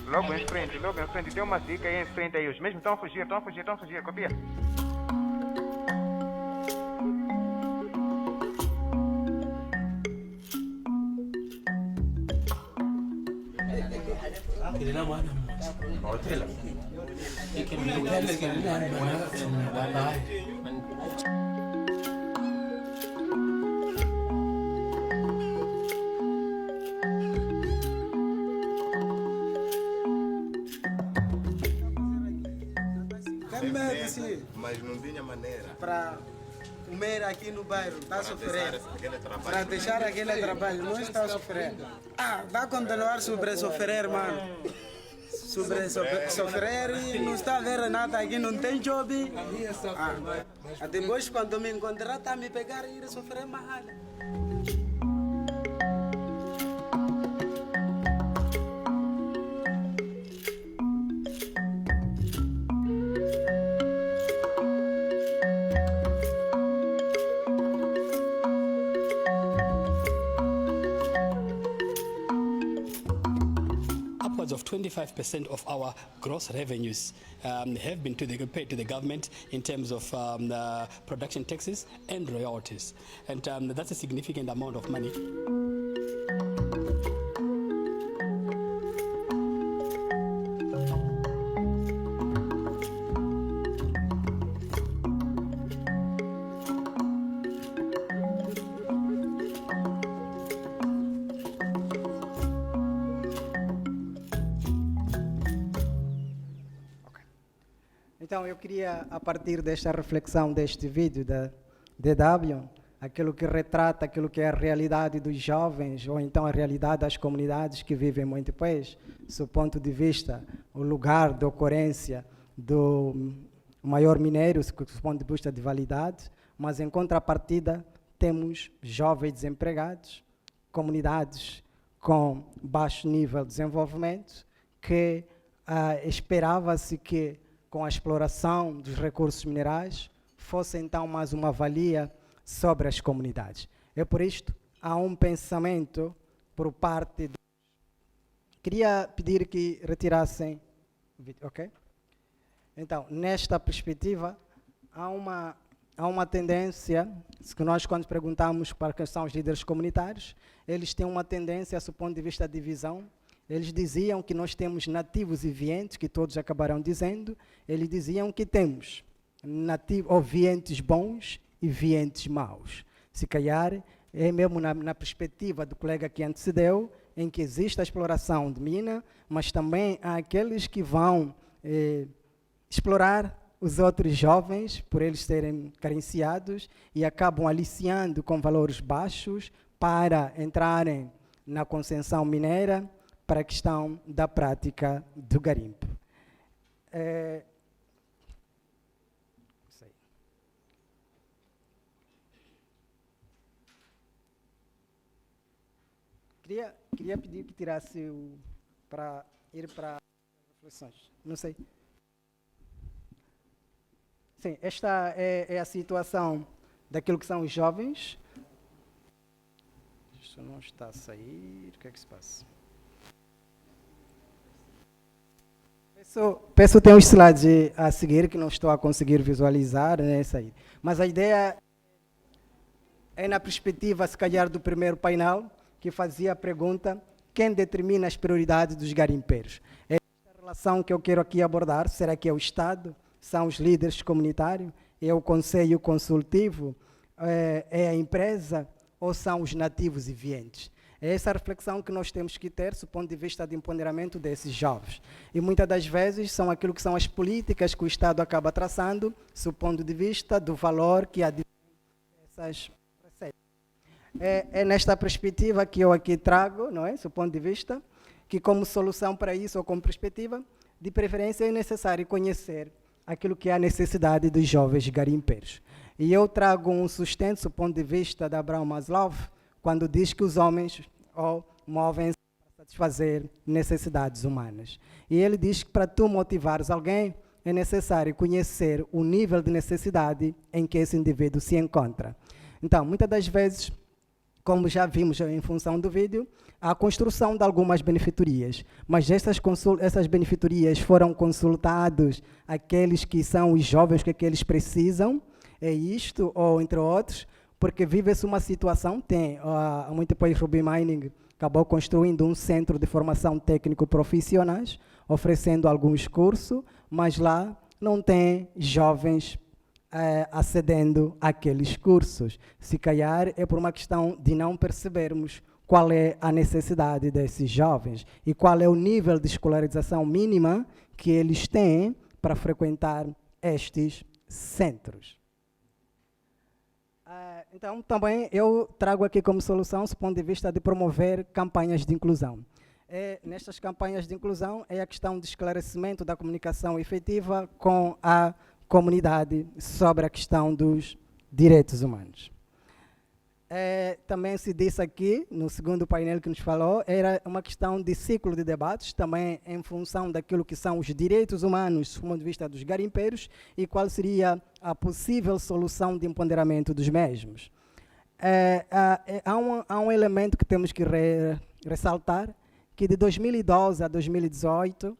Logo em frente, tem uma dica aí em frente aí, os mesmos estão a fugir, copia. assim, Mas não tinha maneira. para comer aqui no bairro, está a sofrer. Aquele trabalho. Para deixar aquele trabalho, não está a sofrer. Vai continuar sobre sofrer, mano. Sobre sofrer e não está a ver nada aqui, não tem job. Depois, quando me encontrar, está a me pegar e ir sofrer mal. Upwards of 25% of our gross revenues have been paid to the government in terms of production taxes and royalties. And that's a significant amount of money. Então, eu queria, a partir desta reflexão deste vídeo da DW, aquilo que retrata aquilo que é a realidade dos jovens, ou então a realidade das comunidades que vivem em Montepuez, do ponto de vista, o lugar de ocorrência do maior minério, do ponto de vista de validade, mas em contrapartida temos jovens desempregados, comunidades com baixo nível de desenvolvimento, que esperava-se que com a exploração dos recursos minerais, fosse então mais uma valia sobre as comunidades. É por isto, há um pensamento por parte dos... Queria pedir que retirassem... Ok? Então, nesta perspectiva, há uma tendência, que nós quando perguntamos para quem são os líderes comunitários, eles têm uma tendência, do ponto de vista de visão. Eles diziam que nós temos nativos e vientes, que todos acabaram dizendo. Eles diziam que temos vientes bons e vientes maus. Se calhar, é mesmo na perspectiva do colega que antecedeu, em que existe a exploração de mina, mas também há aqueles que vão explorar os outros jovens, por eles serem carenciados, e acabam aliciando com valores baixos para entrarem na concessão mineira, para a questão da prática do garimpo. Queria pedir que tirasse para ir para reflexões. Não sei. Sim, esta é a situação daquilo que são os jovens. Isso não está a sair. O que é que se passa? Peço tem uns slides a seguir que não estou a conseguir visualizar, né, sair. Mas a ideia é na perspectiva, se calhar, do primeiro painel, que fazia a pergunta: quem determina as prioridades dos garimpeiros? É essa relação que eu quero aqui abordar. Será que é o Estado? São os líderes comunitários? É o Conselho Consultivo? É a empresa? Ou são os nativos e vientes? É essa reflexão que nós temos que ter do ponto de vista de empoderamento desses jovens. E muitas das vezes são aquilo que são as políticas que o Estado acaba traçando do ponto de vista do valor que há essas receitas. É nesta perspectiva que eu aqui trago, não é? Do ponto de vista, que como solução para isso, ou como perspectiva, de preferência é necessário conhecer aquilo que é a necessidade dos jovens garimpeiros. E eu trago um sustento do ponto de vista da Abraham Maslow, quando diz que os homens movem-se para satisfazer necessidades humanas. E ele diz que para tu motivares alguém, é necessário conhecer o nível de necessidade em que esse indivíduo se encontra. Então, muitas das vezes, como já vimos em função do vídeo, há a construção de algumas benefeitorias, mas essas benefeitorias foram consultados aqueles que são os jovens que eles precisam, é isto, ou entre outros, porque vive-se uma situação, muito depois Ruby Mining acabou construindo um centro de formação técnico profissionais, oferecendo alguns cursos, mas lá não tem jovens acedendo àqueles cursos. Se calhar é por uma questão de não percebermos qual é a necessidade desses jovens e qual é o nível de escolarização mínima que eles têm para frequentar estes centros. Então, também eu trago aqui como solução, do ponto de vista de promover campanhas de inclusão. Nestas campanhas de inclusão é a questão de esclarecimento da comunicação efetiva com a comunidade sobre a questão dos direitos humanos. Também se disse aqui, no segundo painel que nos falou, era uma questão de ciclo de debates, também em função daquilo que são os direitos humanos, do ponto de vista dos garimpeiros, e qual seria a possível solução de empoderamento dos mesmos. Há um elemento que temos que ressaltar, que de 2012 a 2018,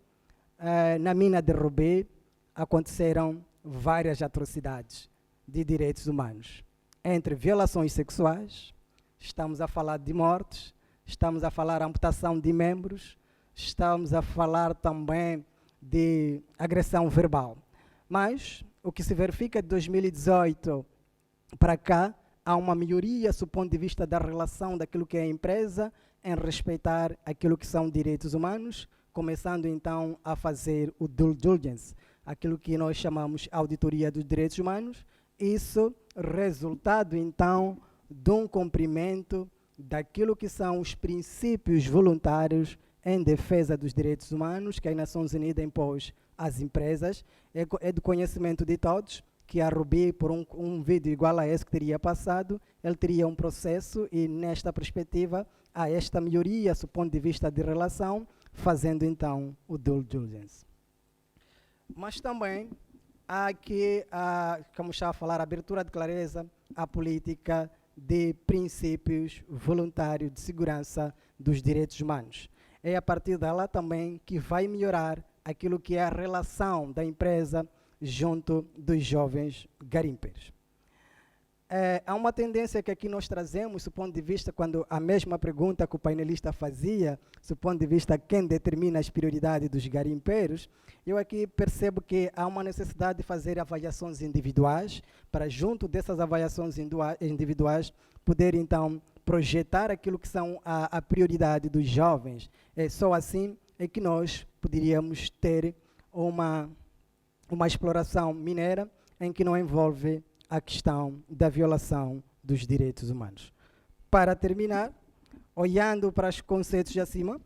na mina de Rubi, aconteceram várias atrocidades de direitos humanos. Entre violações sexuais, estamos a falar de mortes, estamos a falar de amputação de membros, estamos a falar também de agressão verbal. Mas o que se verifica de 2018 para cá, há uma melhoria do ponto de vista da relação daquilo que é a empresa em respeitar aquilo que são direitos humanos, começando então a fazer o due diligence, aquilo que nós chamamos auditoria dos direitos humanos. Isso resultado, então, de um cumprimento daquilo que são os princípios voluntários em defesa dos direitos humanos que as Nações Unidas impôs às empresas. É do conhecimento de todos que a Rubi, por um vídeo igual a esse que teria passado, ele teria um processo e, nesta perspectiva, há esta melhoria do ponto de vista de relação, fazendo, então, o due diligence. Mas também há aqui, como estava a falar, a abertura de clareza à política de princípios voluntários de segurança dos direitos humanos. É a partir dela também que vai melhorar aquilo que é a relação da empresa junto dos jovens garimpeiros. Há uma tendência que aqui nós trazemos, do ponto de vista, quando a mesma pergunta que o painelista fazia, do ponto de vista quem determina as prioridades dos garimpeiros, eu aqui percebo que há uma necessidade de fazer avaliações individuais, para junto dessas avaliações individuais, poder então projetar aquilo que são a prioridade dos jovens. Só assim é que nós poderíamos ter uma exploração mineira em que não envolve a questão da violação dos direitos humanos. Para terminar, olhando para os conceitos de acima,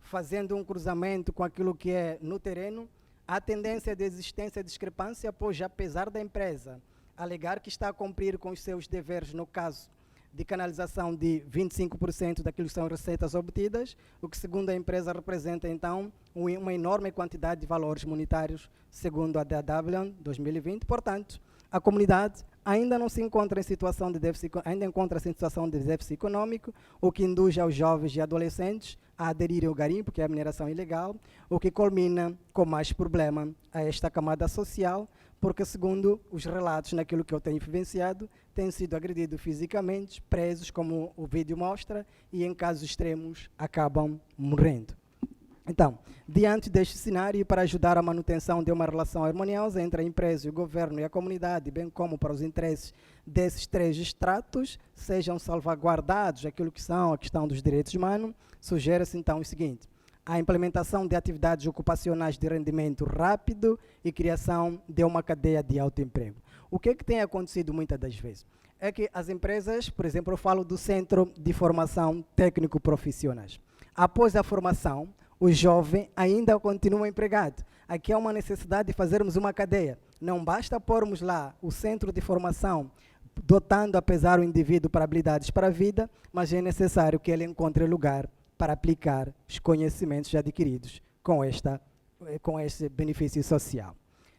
fazendo um cruzamento com aquilo que é no terreno, há tendência de existência de discrepância, pois apesar da empresa alegar que está a cumprir com os seus deveres no caso de canalização de 25% daquilo que são receitas obtidas, o que segundo a empresa representa então uma enorme quantidade de valores monetários, segundo a DAW 2020. Portanto, a comunidade ainda não se encontra em situação de déficit, ainda encontra-se em situação de déficit econômico, o que induz aos jovens e adolescentes a aderirem ao garimpo, que é a mineração ilegal, o que culmina com mais problema a esta camada social, porque segundo os relatos naquilo que eu tenho vivenciado, têm sido agredidos fisicamente, presos, como o vídeo mostra, e em casos extremos acabam morrendo. Então, diante deste cenário, para ajudar a manutenção de uma relação harmoniosa entre a empresa, o governo e a comunidade, bem como para os interesses desses três estratos, sejam salvaguardados aquilo que são a questão dos direitos humanos, sugere-se então o seguinte: a implementação de atividades ocupacionais de rendimento rápido e criação de uma cadeia de autoemprego. O que é que tem acontecido muitas das vezes? É que as empresas, por exemplo, eu falo do Centro de Formação Técnico-Profissionais. Após a formação, o jovem ainda continua empregado. Aqui há uma necessidade de fazermos uma cadeia. Não basta pormos lá o centro de formação, dotando, apesar o indivíduo para habilidades para a vida, mas é necessário que ele encontre lugar para aplicar os conhecimentos adquiridos com este benefício social.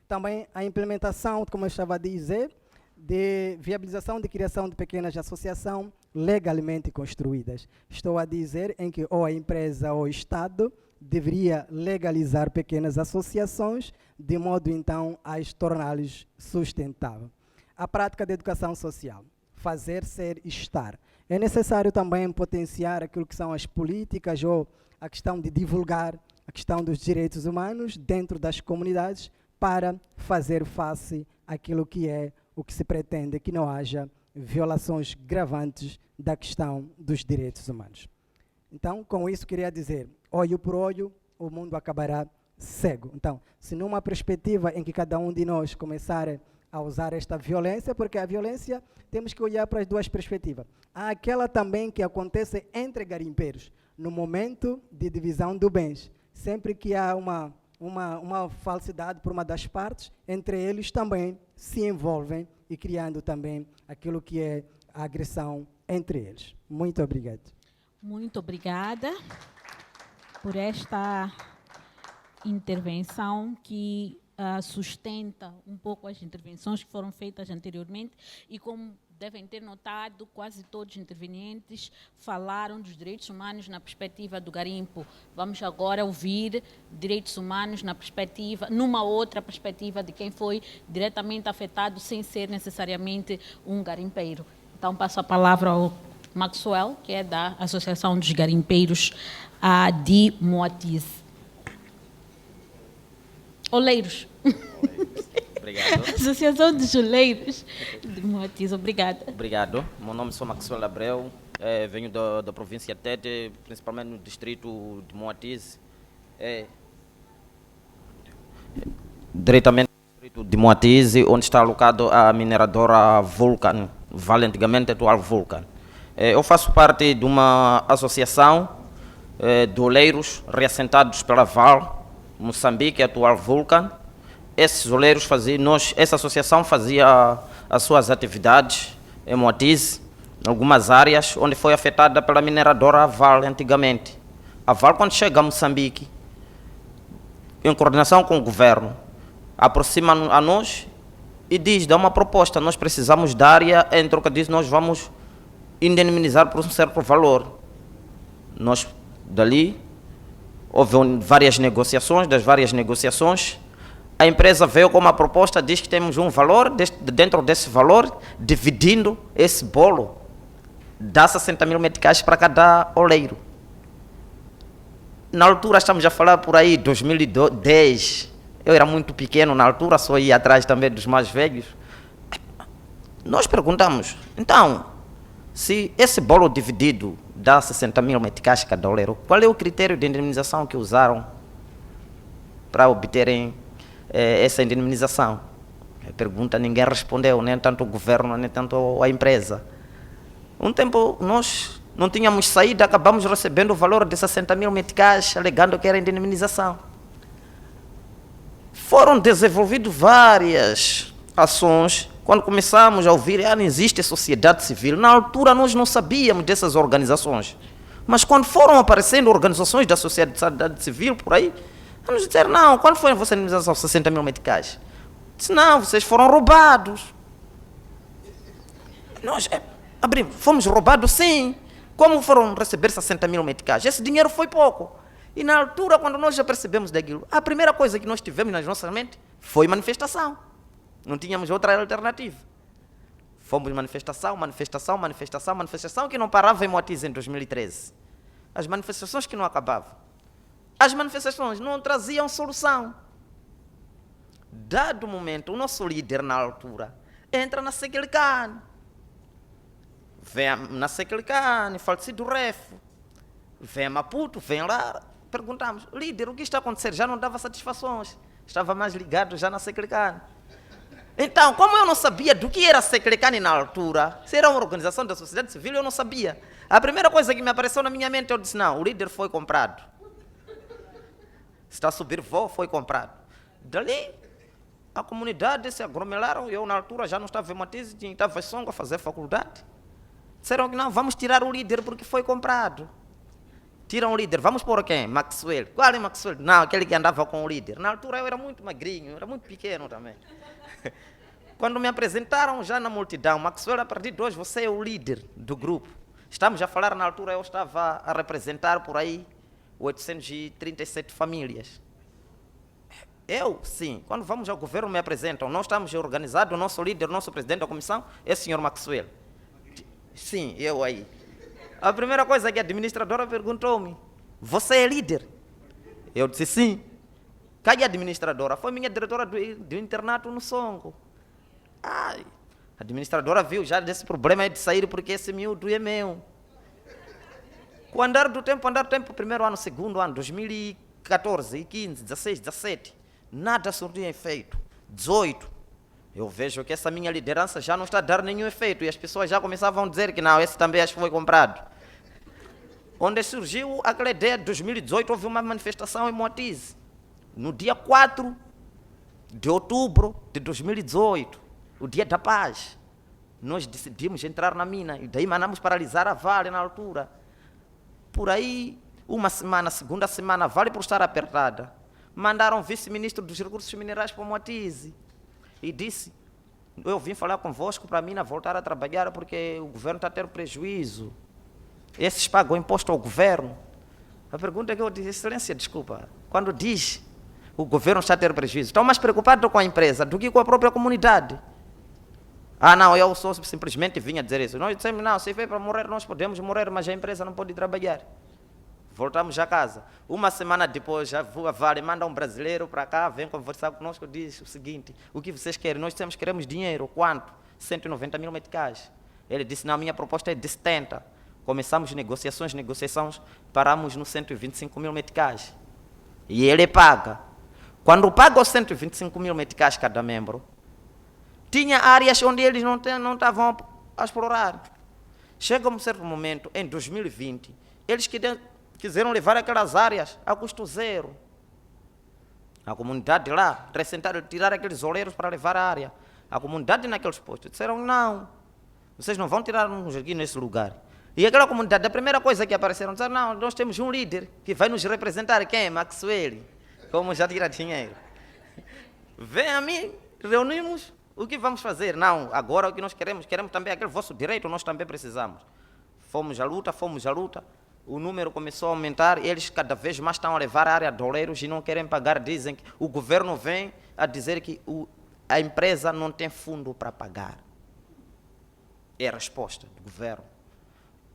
Também a implementação, como eu estava a dizer, de viabilização de criação de pequenas associações legalmente construídas. Estou a dizer em que ou a empresa ou o Estado deveria legalizar pequenas associações, de modo então a as torná-las sustentáveis. A prática da educação social, fazer, ser e estar. É necessário também potenciar aquilo que são as políticas ou a questão de divulgar a questão dos direitos humanos dentro das comunidades para fazer face àquilo que é o que se pretende, que não haja violações gravantes da questão dos direitos humanos. Então, com isso, queria dizer, olho por olho, o mundo acabará cego. Então, se numa perspectiva em que cada um de nós começar a usar esta violência, porque a violência temos que olhar para as duas perspectivas. Há aquela também que acontece entre garimpeiros, no momento de divisão do bens. Sempre que há uma falsidade por uma das partes, entre eles também se envolvem e criando também aquilo que é a agressão entre eles. Muito obrigado. Muito obrigada por esta intervenção que sustenta um pouco as intervenções que foram feitas anteriormente e, como devem ter notado, quase todos os intervenientes falaram dos direitos humanos na perspectiva do garimpo. Vamos agora ouvir direitos humanos na perspectiva, numa outra perspectiva de quem foi diretamente afetado sem ser necessariamente um garimpeiro. Então passo a palavra ao Maxwell, que é da Associação dos Garimpeiros de Moatize. Oleiros. Obrigado. Associação dos Oleiros de Moatize. Obrigada. Obrigado. Meu nome é Maxwell Abreu, venho da província de Tete, principalmente no distrito de Moatize. Diretamente no distrito de Moatize, onde está alocado a mineradora Vulcan, Vale antigamente atual Vulcan. Eu faço parte de uma associação de oleiros reassentados pela Vale, Moçambique, atual Vulcan. Esses oleiros essa associação fazia as suas atividades em Moatize, em algumas áreas onde foi afetada pela mineradora Vale antigamente. A Vale, quando chega a Moçambique, em coordenação com o governo, aproxima a nós e dá uma proposta: nós precisamos da área, em troca disso nós vamos indemnizar por um certo valor. Nós, dali, houve várias negociações, a empresa veio com uma proposta, diz que temos um valor, dentro desse valor, dividindo esse bolo, dá 60 mil meticais para cada oleiro. Na altura, estamos a falar por aí, 2010, eu era muito pequeno na altura, só ia atrás também dos mais velhos. Nós perguntamos, então, se esse bolo dividido dá 60 mil meticais cada oleiro, qual é o critério de indemnização que usaram para obterem essa indemnização? A pergunta ninguém respondeu, nem tanto o governo, nem tanto a empresa. Um tempo nós não tínhamos saída, acabamos recebendo o valor de 60 mil meticais, alegando que era indemnização. Foram desenvolvidas várias ações. Quando começamos a ouvir, não existe sociedade civil. Na altura nós não sabíamos dessas organizações. Mas quando foram aparecendo organizações da sociedade civil por aí, nos disseram: não, quando foi a vossa indemnização? 60 mil meticais. Disse: não, vocês foram roubados. Nós fomos roubados, sim. Como foram receber 60 mil meticais? Esse dinheiro foi pouco. E na altura, quando nós já percebemos daquilo, a primeira coisa que nós tivemos nas nossas mentes foi manifestação. Não tínhamos outra alternativa. Fomos manifestação, que não parava em Moatize em 2013. As manifestações que não acabavam. As manifestações não traziam solução. Dado o momento, o nosso líder na altura entra na Sekelcan. Vem na Sekelcan, falecido Refo. Vem a Maputo, vem lá. Perguntamos: líder, o que está a acontecer? Já não dava satisfações. Estava mais ligado já na Sekelcan. Então, como eu não sabia do que era a Sekelcan na altura, se era uma organização da sociedade civil, eu não sabia. A primeira coisa que me apareceu na minha mente, eu disse: não, o líder foi comprado. Está a subir voo, foi comprado. Dali, a comunidade se aglomeraram. Eu, na altura, já não estava em Moatize, estava em Songo a fazer faculdade. Disseram que não, vamos tirar o líder porque foi comprado. Tiram o líder, vamos pôr quem? Maxwell. Qual é Maxwell? Não, aquele que andava com o líder. Na altura eu era muito magrinho, era muito pequeno também. Quando me apresentaram já na multidão: Maxwell, a partir de hoje você é o líder do grupo. Estamos a falar, na altura eu estava a representar por aí 837 famílias. Eu, sim, quando vamos ao governo me apresentam, nós estamos organizados, o nosso líder, o nosso presidente da comissão é o senhor Maxwell. Sim, eu aí. A primeira coisa que a administradora perguntou-me: você é líder? Eu disse: sim. Cadê a administradora? Foi minha diretora do internato no Songo. A administradora viu já desse problema de sair porque esse miúdo é meu. Com o andar do tempo, primeiro ano, segundo ano, 2015, 14, e 15, 16, 17, nada surtia efeito. 18, eu vejo que essa minha liderança já não está a dar nenhum efeito, e as pessoas já começavam a dizer que não, esse também acho que foi comprado. Onde surgiu aquela ideia de 2018, houve uma manifestação em Moatize, no dia 4 de outubro de 2018, o dia da paz. Nós decidimos entrar na mina, e daí mandamos paralisar a Vale na altura. Por aí, uma semana, segunda semana, a Vale por estar apertada, mandaram o vice-ministro dos recursos minerais para o Moatize e disse: eu vim falar convosco para a mina voltar a trabalhar porque o governo está a ter prejuízo. Esses pagam imposto ao governo. A pergunta que eu disse: excelência, desculpa, quando diz o governo está a ter prejuízo, estão mais preocupados com a empresa do que com a própria comunidade. Ah, não, eu só simplesmente vim a dizer isso. Nós dissemos: não, se veio para morrer, nós podemos morrer, mas a empresa não pode trabalhar. Voltamos a casa. Uma semana depois, a Vale manda um brasileiro para cá, vem conversar conosco, diz o seguinte: o que vocês querem? Nós dissemos: queremos dinheiro. Quanto? 190 mil meticais. Ele disse: não, a minha proposta é de 70. Começamos negociações, paramos nos 125 mil meticais. E ele paga. Quando paga os 125 mil meticais cada membro, tinha áreas onde eles não estavam a explorar. Chega um certo momento, em 2020, eles quiseram levar aquelas áreas a custo zero. A comunidade lá, tirar aqueles oleiros para levar a área. A comunidade naqueles postos disseram: não, vocês não vão tirar-nos aqui nesse lugar. E aquela comunidade, a primeira coisa que apareceram, disseram: não, nós temos um líder que vai nos representar. Quem? Maxwell. Como já tira dinheiro. Vem a mim, reunimos, o que vamos fazer? Não, agora o que nós queremos também aquele vosso direito, nós também precisamos. Fomos à luta, o número começou a aumentar, eles cada vez mais estão a levar a área de oleiros e não querem pagar, dizem que o governo vem a dizer que a empresa não tem fundo para pagar. É a resposta do governo.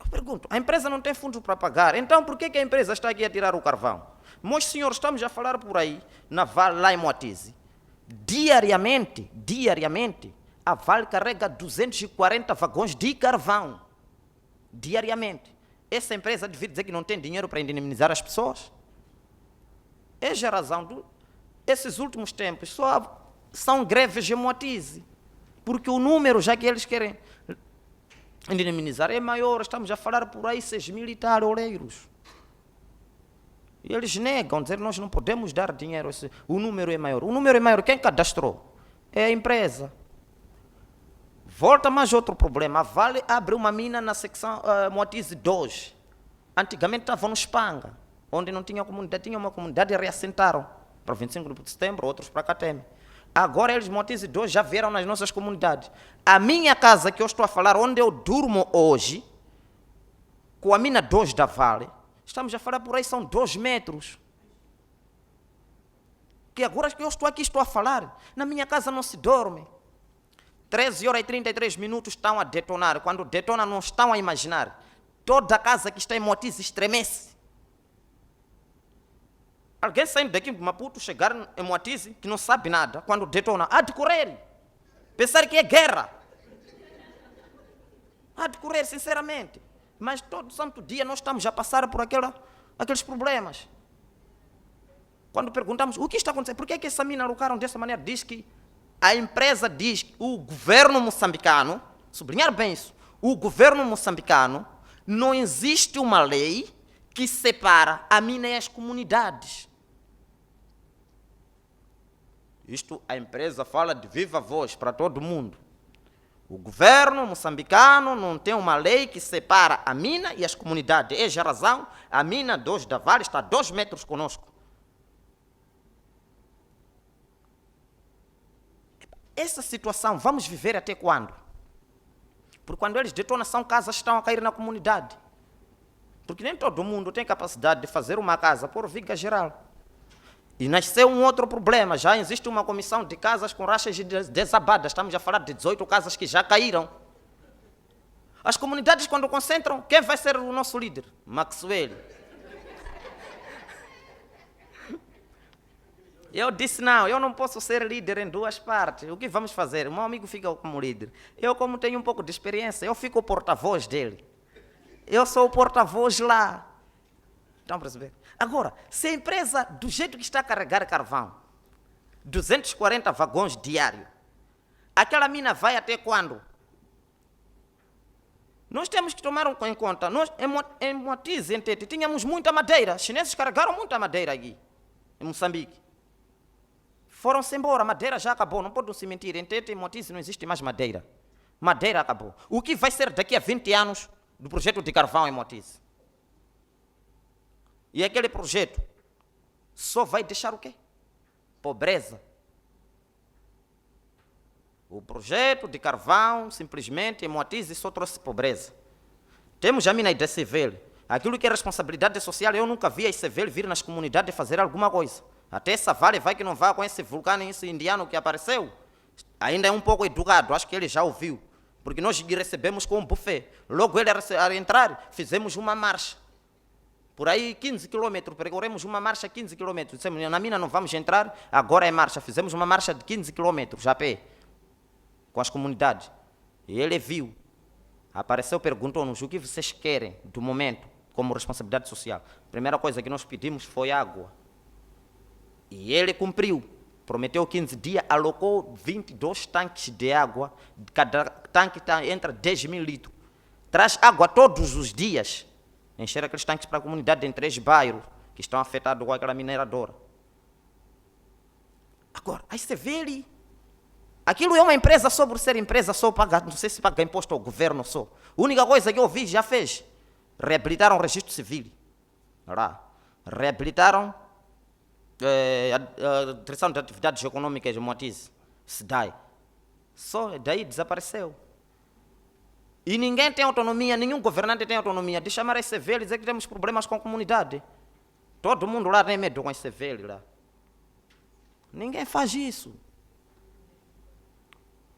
Eu pergunto: a empresa não tem fundo para pagar, então por que a empresa está aqui a tirar o carvão? Meus senhores, estamos a falar por aí, na Vale, lá em Moatize, diariamente, a Vale carrega 240 vagões de carvão. Diariamente. Essa empresa devia dizer que não tem dinheiro para indemnizar as pessoas? Essa é a razão. Esses últimos tempos só são greves em Moatize, porque o número, já que eles querem indemnizar, é maior. Estamos a falar por aí 6 mil e tal oleiros. E eles negam, dizer: nós não podemos dar dinheiro, o número é maior. O número é maior, quem cadastrou? É a empresa. Volta mais outro problema. A Vale abriu uma mina na secção Moatize 2. Antigamente estava no Espanga, onde não tinha comunidade, tinha uma comunidade e reassentaram para 25 de setembro, outros para Cateme. Agora eles, Moatize 2, já vieram nas nossas comunidades. A minha casa que eu estou a falar, onde eu durmo hoje, com a mina 2 da Vale, estamos a falar por aí, são 2 metros. Que agora que eu estou aqui, estou a falar, na minha casa não se dorme. 13 horas e 33 minutos estão a detonar. Quando detona, não estão a imaginar. Toda a casa que está em Moatize estremece. Alguém saindo daqui de Maputo, chegar em Moatize, que não sabe nada, quando detona, há de correr. Pensar que é guerra. Há de correr, sinceramente. Mas todo santo dia nós estamos a passar por aqueles problemas. Quando perguntamos o que está acontecendo, por que essa mina alocaram dessa maneira, diz que a empresa diz que o governo moçambicano, sublinhar bem isso, o governo moçambicano, não existe uma lei que separa a mina e as comunidades. Isto a empresa fala de viva voz para todo mundo. O governo moçambicano não tem uma lei que separa a mina e as comunidades. Essa é a razão, a mina 2 da Vale está a 2 metros conosco. Essa situação vamos viver até quando? Porque quando eles detonam, são casas que estão a cair na comunidade. Porque nem todo mundo tem capacidade de fazer uma casa por viga geral. E nasceu um outro problema, já existe uma comissão de casas com rachas desabadas, estamos a falar de 18 casas que já caíram. As comunidades, quando concentram, quem vai ser o nosso líder? Maxwell. Eu disse: não, eu não posso ser líder em 2 partes. O que vamos fazer? O meu amigo fica como líder. Eu, como tenho um pouco de experiência, eu fico o porta-voz dele. Eu sou o porta-voz lá. Estão a perceber? Agora, se a empresa, do jeito que está a carregar carvão, 240 vagões diário, aquela mina vai até quando? Nós temos que tomar em conta, nós em Moatize, em Tete, tínhamos muita madeira, os chineses carregaram muita madeira aqui, em Moçambique. Foram-se embora, a madeira já acabou, não podem se mentir, em Tete, em Moatize não existe mais madeira. Madeira acabou. O que vai ser daqui a 20 anos do projeto de carvão em Moatize? E aquele projeto só vai deixar o quê? Pobreza. O projeto de carvão, simplesmente, em Moatize, só trouxe pobreza. Temos a mina da Sevel. Aquilo que é responsabilidade social, eu nunca vi a Sevel vir nas comunidades fazer alguma coisa. Até essa vale vai que não vá com esse vulcão, esse indiano que apareceu. Ainda é um pouco educado, acho que ele já ouviu. Porque nós recebemos com um buffet. Logo ele a entrar, fizemos uma marcha. Por aí 15 quilômetros, percorremos uma marcha 15 quilômetros. Dissemos, na mina não vamos entrar, agora é marcha. Fizemos uma marcha de 15 quilômetros a pé, com as comunidades. E ele viu, apareceu, perguntou-nos o que vocês querem do momento, como responsabilidade social. A primeira coisa que nós pedimos foi água. E ele cumpriu. Prometeu 15 dias, alocou 22 tanques de água. Cada tanque entra 10 mil litros. Traz água todos os dias. Encher aqueles tanques para a comunidade em 3 bairros que estão afetados com aquela mineradora. Agora, aí você vê ali. Aquilo é uma empresa só por ser empresa, só paga, não sei se paga imposto ao governo só. A única coisa que eu vi, já fez. Reabilitaram o registro civil. Lá. Reabilitaram a Direção de Atividades Econômicas de Moatize, SEDAI. Só daí desapareceu. E ninguém tem autonomia, nenhum governante tem autonomia de chamar esse velho e dizer que temos problemas com a comunidade. Todo mundo lá tem medo com esse velho lá. Ninguém faz isso.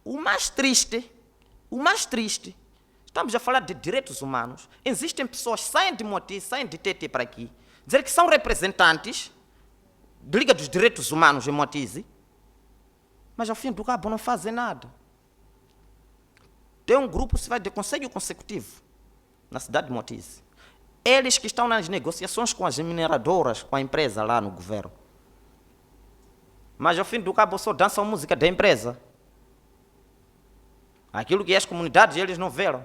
O mais triste, estamos a falar de direitos humanos. Existem pessoas que saem de Moatize, saem de Tete para aqui, dizer que são representantes da Liga dos Direitos Humanos em Moatize, mas ao fim do cabo não fazem nada. Tem um grupo que vai de conselho consecutivo na cidade de Moatize. Eles que estão nas negociações com as mineradoras, com a empresa lá no governo. Mas ao fim do cabo só dançam música da empresa. Aquilo que as comunidades eles não viram.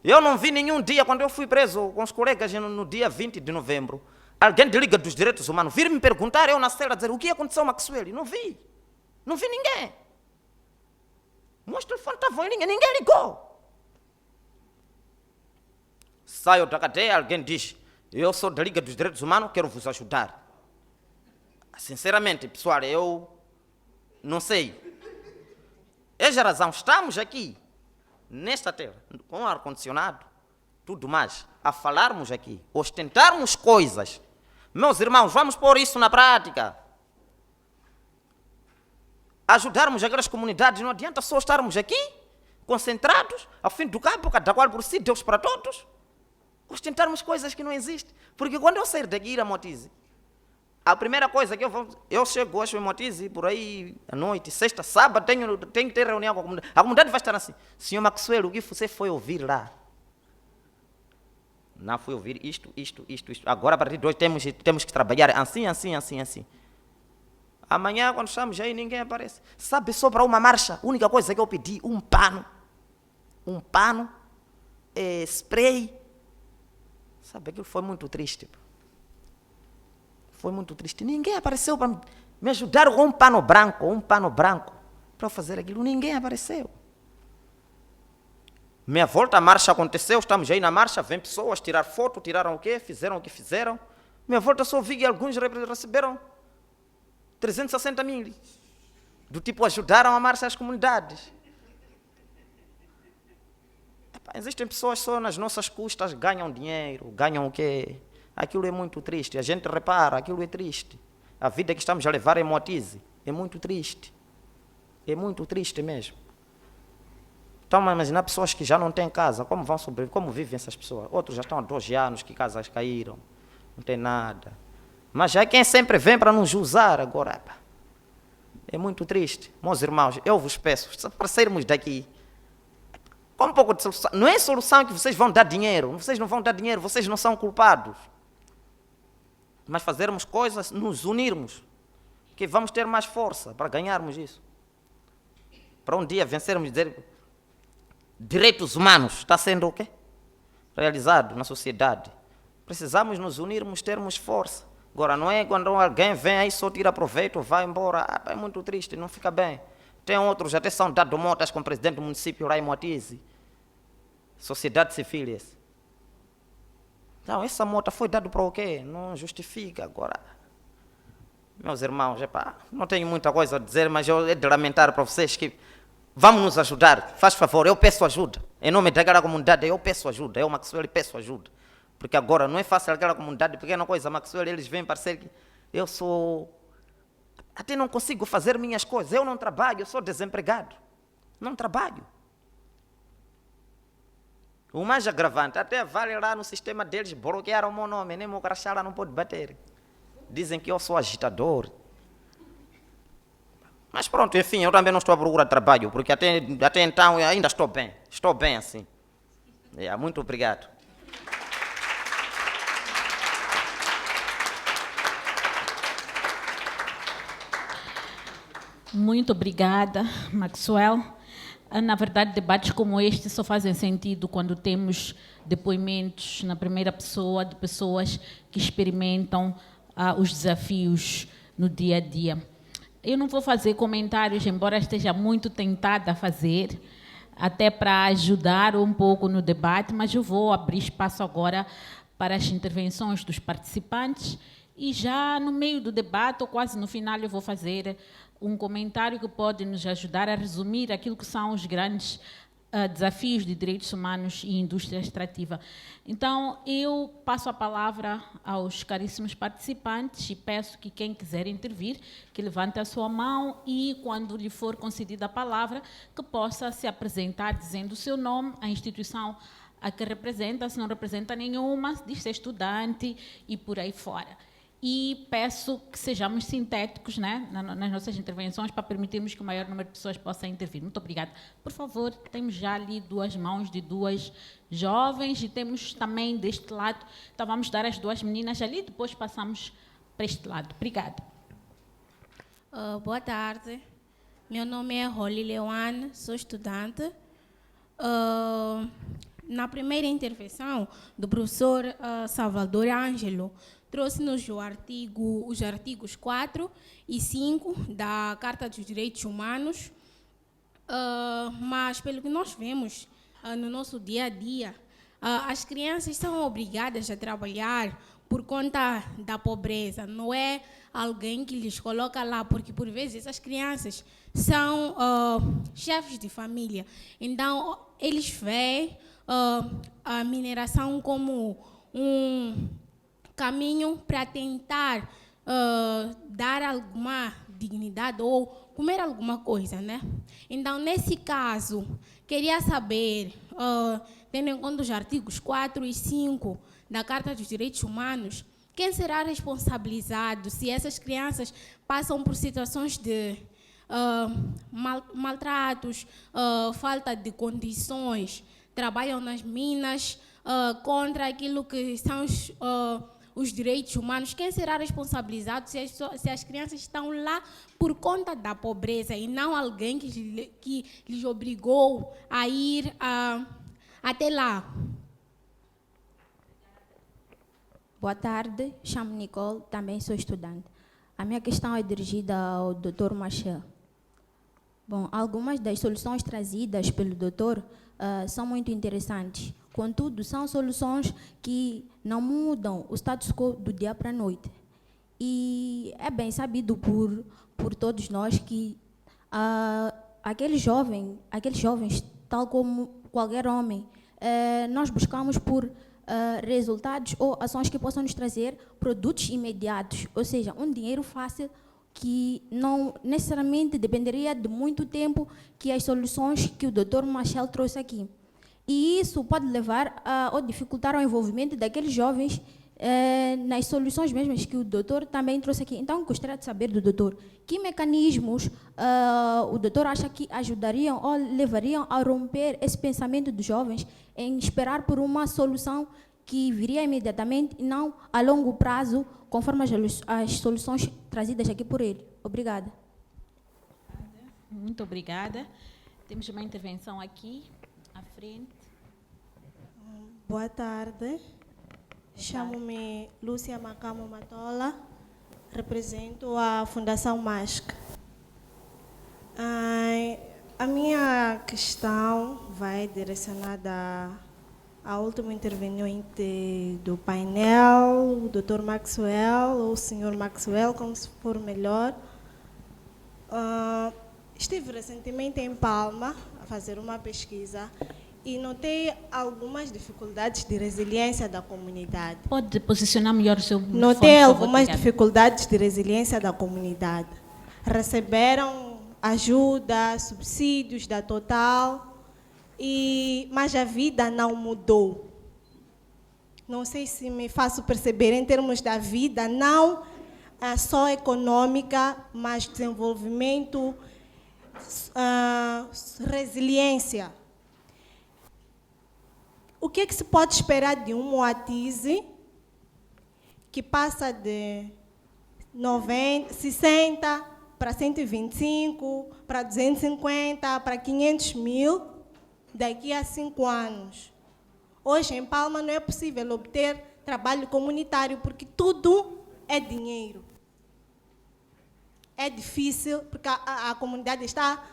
Eu não vi nenhum dia, quando eu fui preso com os colegas no dia 20 de novembro, alguém da Liga dos Direitos Humanos vir me perguntar, eu na cela, dizer o que aconteceu ao Maxwell. Não vi ninguém. Meus telefones estavam em linha, ninguém ligou. Saio da cadeia, alguém diz, eu sou da Liga dos Direitos Humanos, quero vos ajudar. Sinceramente, pessoal, eu não sei. É a razão, estamos aqui, nesta terra, com ar-condicionado, tudo mais, a falarmos aqui, ostentarmos coisas. Meus irmãos, vamos pôr isso na prática. Ajudarmos aquelas comunidades, não adianta só estarmos aqui, concentrados, ao fim do cabo, cada qual por si, Deus para todos, ostentarmos coisas que não existem. Porque quando eu sair daqui e ir a Moatize, a primeira coisa que eu chego hoje em Moatize, por aí à noite, sexta, sábado, tenho que ter reunião com a comunidade. A comunidade vai estar assim, senhor Maxwell, o que você foi ouvir lá? Não fui ouvir isto. Agora, a partir de hoje, temos que trabalhar assim. Amanhã, quando estamos aí, ninguém aparece. Sabe, só para uma marcha, a única coisa que eu pedi, um pano, spray. Sabe, aquilo foi muito triste. Foi muito triste. Ninguém apareceu para me ajudar com um pano branco, para fazer aquilo. Ninguém apareceu. Minha volta, a marcha aconteceu, estamos aí na marcha, vem pessoas tirar foto, tiraram o quê? Fizeram o que fizeram. Minha volta só vi que alguns receberam 360 mil. Do tipo, ajudaram a marcha às comunidades. Existem pessoas só nas nossas custas, ganham dinheiro, ganham o quê? Aquilo é muito triste, a gente repara, aquilo é triste. A vida que estamos a levar em Moatize é muito triste. É muito triste mesmo. Então, imaginar pessoas que já não têm casa, como vão sobreviver, como vivem essas pessoas? Outros já estão há 12 anos que casas caíram, não tem nada. Mas já quem sempre vem para nos usar agora. É muito triste. Meus irmãos, eu vos peço, para sairmos daqui, com um pouco de solução. Não é solução que vocês vão dar dinheiro, vocês não vão dar dinheiro, vocês não são culpados. mas fazermos coisas, nos unirmos, que vamos ter mais força para ganharmos isso. Para um dia vencermos e dizer, direitos humanos está sendo o quê? Realizado na sociedade. Precisamos nos unirmos, termos força. Agora, não é quando alguém vem aí só tira proveito, vai embora. É muito triste, não fica bem. Tem outros, até são dado motas com o presidente do município, Raimo Atizi. Sociedade civil esse. Então, essa mota foi dada para o quê? Não justifica agora. Meus irmãos, não tenho muita coisa a dizer, mas eu é de lamentar para vocês que vamos nos ajudar. Faz favor, eu peço ajuda. Em nome daquela comunidade, eu peço ajuda. Eu, Maxwell, peço ajuda. Porque agora não é fácil aquela comunidade, pequena coisa. Maxwell, eles vêm parecer que eu sou... Até não consigo fazer minhas coisas. Eu não trabalho, eu sou desempregado. Não trabalho. O mais agravante, até vale lá no sistema deles, bloquearam o meu nome, nem meu crachá não pode bater. Dizem que eu sou agitador. Mas pronto, enfim, eu também não estou à procura de trabalho, porque até então eu ainda estou bem assim. Muito obrigado. Muito obrigada, Maxwell. Na verdade, debates como este só fazem sentido quando temos depoimentos na primeira pessoa de pessoas que experimentam os desafios no dia a dia. Eu não vou fazer comentários, embora esteja muito tentada a fazer, até para ajudar um pouco no debate, mas eu vou abrir espaço agora para as intervenções dos participantes e já no meio do debate, ou quase no final, eu vou fazer um comentário que pode nos ajudar a resumir aquilo que são os grandes desafios de direitos humanos e indústria extrativa. Então, eu passo a palavra aos caríssimos participantes e peço que quem quiser intervir, que levante a sua mão e, quando lhe for concedida a palavra, que possa se apresentar dizendo o seu nome, a instituição a que representa, se não representa nenhuma, diz ser estudante e por aí fora. E peço que sejamos sintéticos, né, nas nossas intervenções para permitirmos que o maior número de pessoas possa intervir. Muito obrigada. Por favor, temos já ali duas mãos de duas jovens e temos também deste lado. Então, vamos dar as duas meninas ali, depois passamos para este lado. Obrigada. Boa tarde. Meu nome é Holly Leone, sou estudante. Na primeira intervenção do professor Salvador Ângelo, trouxe-nos os artigos 4 e 5 da Carta dos Direitos Humanos, mas pelo que nós vemos no nosso dia a dia, as crianças são obrigadas a trabalhar por conta da pobreza, não é alguém que lhes coloca lá, porque por vezes as crianças são chefes de família, então eles veem a mineração como um caminho para tentar dar alguma dignidade ou comer alguma coisa, né? Então, nesse caso, queria saber, tendo em conta os artigos 4 e 5 da Carta dos Direitos Humanos, quem será responsabilizado se essas crianças passam por situações de maltratos, falta de condições, trabalham nas minas, contra aquilo que são os direitos humanos, quem será responsabilizado se as crianças estão lá por conta da pobreza e não alguém que lhes obrigou a ir até lá? Boa tarde, chamo-me Nicole, também sou estudante. A minha questão é dirigida ao Dr. Machel. Bom, algumas das soluções trazidas pelo doutor são muito interessantes. Contudo, são soluções que não mudam o status quo do dia para a noite. E é bem sabido por todos nós que aqueles jovens, tal como qualquer homem, nós buscamos por resultados ou ações que possam nos trazer produtos imediatos, ou seja, um dinheiro fácil que não necessariamente dependeria de muito tempo que as soluções que o Dr. Machel trouxe aqui. E isso pode levar ou dificultar o envolvimento daqueles jovens nas soluções mesmas que o doutor também trouxe aqui. Então, gostaria de saber do doutor que mecanismos o doutor acha que ajudariam ou levariam a romper esse pensamento dos jovens em esperar por uma solução que viria imediatamente e não a longo prazo, conforme as soluções trazidas aqui por ele. Obrigada. Muito obrigada. Temos uma intervenção aqui, à frente. Boa tarde. Chamo-me Lúcia Macamo Matola, represento a Fundação MASC. A minha questão vai direcionada ao último interveniente do painel, o Dr. Maxwell, ou o Sr. Maxwell, como se for melhor. Estive recentemente em Palma a fazer uma pesquisa e notei algumas dificuldades de resiliência da comunidade. Pode posicionar melhor o seu microfone, Notei por favor, algumas obrigada. dificuldades de resiliência da comunidade. Receberam ajuda, subsídios da Total, mas a vida não mudou. Não sei se me faço perceber em termos da vida, não só econômica, mas desenvolvimento, resiliência. O que se pode esperar de um Moatize que passa de 60 para 125, para 250, para 500 mil daqui a 5 anos? Hoje, em Palma, não é possível obter trabalho comunitário porque tudo é dinheiro. É difícil porque a comunidade está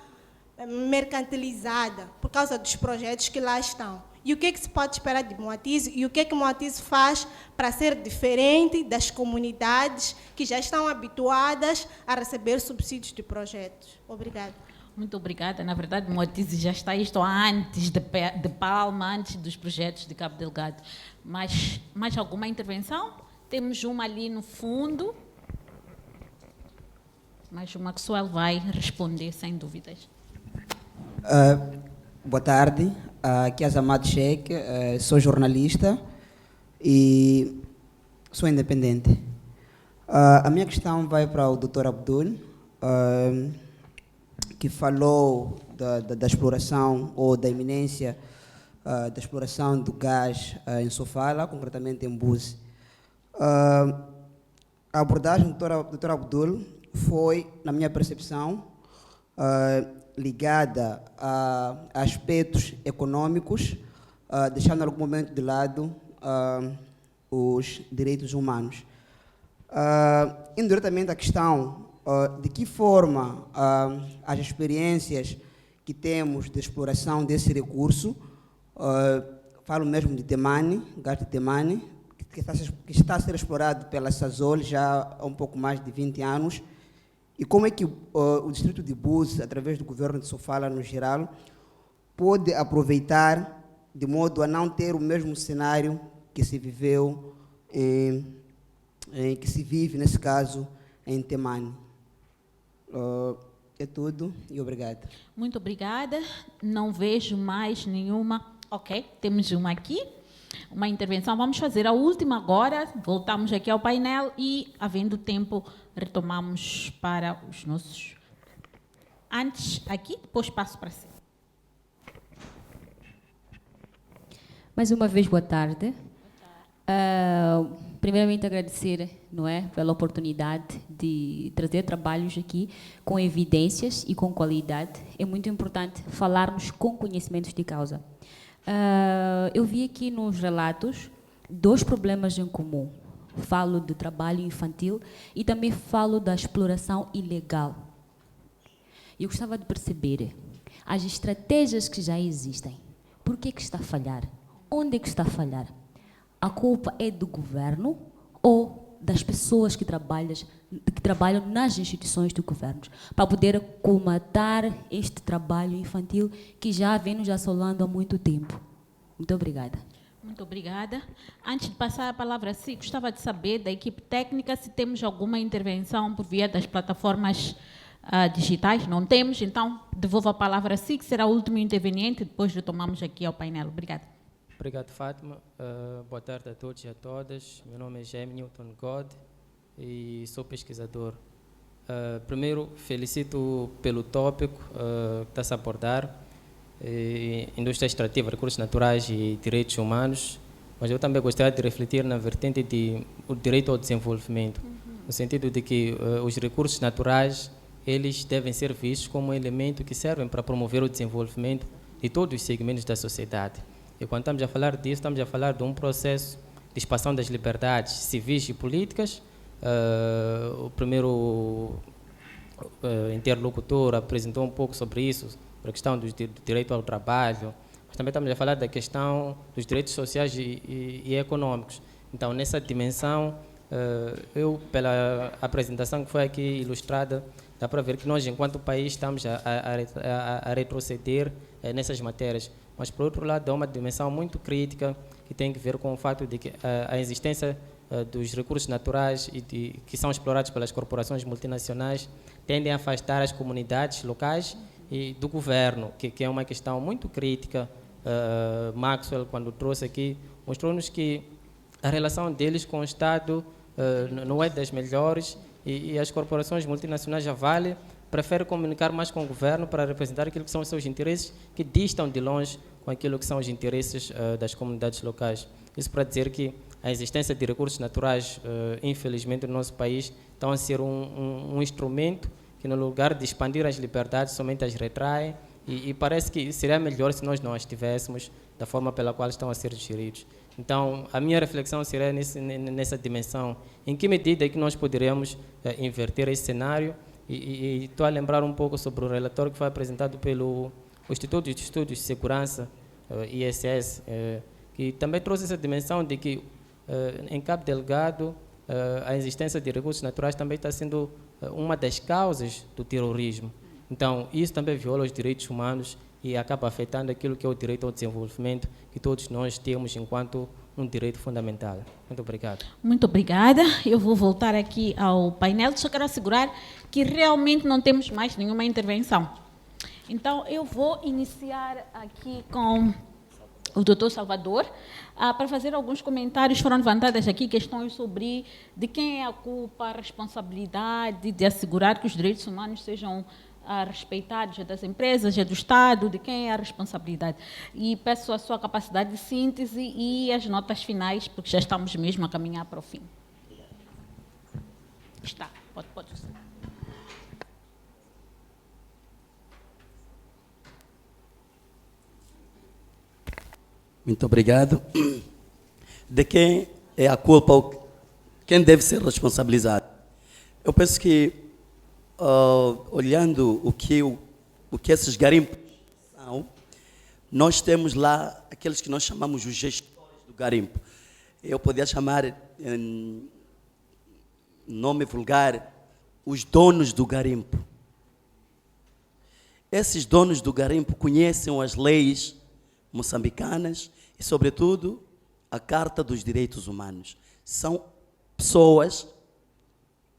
mercantilizada por causa dos projetos que lá estão. E o que se pode esperar de Moatize e o que Moatize faz para ser diferente das comunidades que já estão habituadas a receber subsídios de projetos? Obrigada. Muito obrigada. Na verdade, Moatize já está isto antes de Palma, antes dos projetos de Cabo Delgado. Mas mais alguma intervenção? Temos uma ali no fundo. Mas o Maxwell vai responder, sem dúvidas. Boa tarde. Aqui é Azamad Sheikh, sou jornalista e sou independente. A minha questão vai para o Dr. Abdul, que falou da exploração ou da iminência da exploração do gás em Sofala, concretamente em Búzios. A abordagem do Dr. Abdul foi, na minha percepção, ligada a aspectos econômicos, deixando em algum momento de lado os direitos humanos. Indo diretamente à questão de que forma as experiências que temos de exploração desse recurso, falo mesmo de Temane, gás de Temane, que está a ser explorado pela Sasol já há um pouco mais de 20 anos, e como é que o distrito de Búzios, através do governo de Sofala no geral, pode aproveitar de modo a não ter o mesmo cenário que se viveu, que se vive, nesse caso, em Temane. É tudo e obrigado. Muito obrigada. Não vejo mais nenhuma. Ok, temos uma aqui. Uma intervenção. Vamos fazer a última agora. Voltamos aqui ao painel e, havendo tempo, retomamos para os nossos... Antes, aqui, depois passo para si. Mais uma vez, boa tarde. Primeiramente, agradecer, não é, pela oportunidade de trazer trabalhos aqui com evidências e com qualidade. É muito importante falarmos com conhecimentos de causa. Eu vi aqui nos relatos 2 problemas em comum. Falo de trabalho infantil e também falo da exploração ilegal. Eu gostava de perceber as estratégias que já existem. Por que está a falhar? Onde é que está a falhar? A culpa é do governo ou das pessoas que trabalham nas instituições do governo, para poder colmatar este trabalho infantil que já vem nos assolando há muito tempo. Muito obrigada. Muito obrigada. Antes de passar a palavra a si, gostava de saber da equipe técnica se temos alguma intervenção por via das plataformas digitais. Não temos, então devolvo a palavra a si, que será o último interveniente, depois retomamos aqui ao painel. Obrigada. Obrigado, Fátima. Boa tarde a todos e a todas. Meu nome é Jaime Newton God e sou pesquisador. Primeiro, felicito pelo tópico que está-se a abordar, indústria extrativa, recursos naturais e direitos humanos. mas eu também gostaria de refletir na vertente de o direito ao desenvolvimento, no sentido de que os recursos naturais, eles devem ser vistos como um elemento que servem para promover o desenvolvimento de todos os segmentos da sociedade. E quando estamos a falar disso, estamos a falar de um processo de expansão das liberdades civis e políticas. O primeiro interlocutor apresentou um pouco sobre isso, sobre a questão do direito ao trabalho, mas também estamos a falar da questão dos direitos sociais e econômicos. Então, nessa dimensão, eu, pela apresentação que foi aqui ilustrada, dá para ver que nós, enquanto país, estamos a retroceder nessas matérias. Mas, por outro lado, há uma dimensão muito crítica que tem a ver com o fato de que a existência dos recursos naturais que são explorados pelas corporações multinacionais tendem a afastar as comunidades locais e do governo, que é uma questão muito crítica. Maxwell, quando trouxe aqui, mostrou-nos que a relação deles com o Estado não é das melhores e as corporações multinacionais preferem comunicar mais com o governo para representar aquilo que são os seus interesses, que distam de longe com aquilo que são os interesses das comunidades locais. Isso para dizer que a existência de recursos naturais, infelizmente, no nosso país, estão a ser um instrumento que, no lugar de expandir as liberdades, somente as retrai, e parece que seria melhor se nós não as tivéssemos da forma pela qual estão a ser geridos. Então, a minha reflexão seria nessa dimensão. Em que medida é que nós poderíamos inverter esse cenário? E estou a lembrar um pouco sobre o relatório que foi apresentado pelo Instituto de Estudos de Segurança, ISS, que também trouxe essa dimensão de que em Cabo Delgado a existência de recursos naturais também está sendo uma das causas do terrorismo. Então, isso também viola os direitos humanos e acaba afetando aquilo que é o direito ao desenvolvimento que todos nós temos enquanto um direito fundamental. Muito obrigado. Muito obrigada. Eu vou voltar aqui ao painel. Só quero assegurar que realmente não temos mais nenhuma intervenção. Então, eu vou iniciar aqui com o Dr. Salvador, para fazer alguns comentários. Foram levantadas aqui questões sobre de quem é a culpa, a responsabilidade de assegurar que os direitos humanos sejam respeitados, é das empresas, é do Estado, de quem é a responsabilidade. E peço a sua capacidade de síntese e as notas finais, porque já estamos mesmo a caminhar para o fim. Está, pode ser. Muito obrigado. De quem é a culpa, ou quem deve ser responsabilizado? Eu penso que, olhando o que esses garimpos são, nós temos lá aqueles que nós chamamos os gestores do garimpo. Eu poderia chamar, em nome vulgar, os donos do garimpo. Esses donos do garimpo conhecem as leis moçambicanas e, sobretudo, a Carta dos Direitos Humanos. São pessoas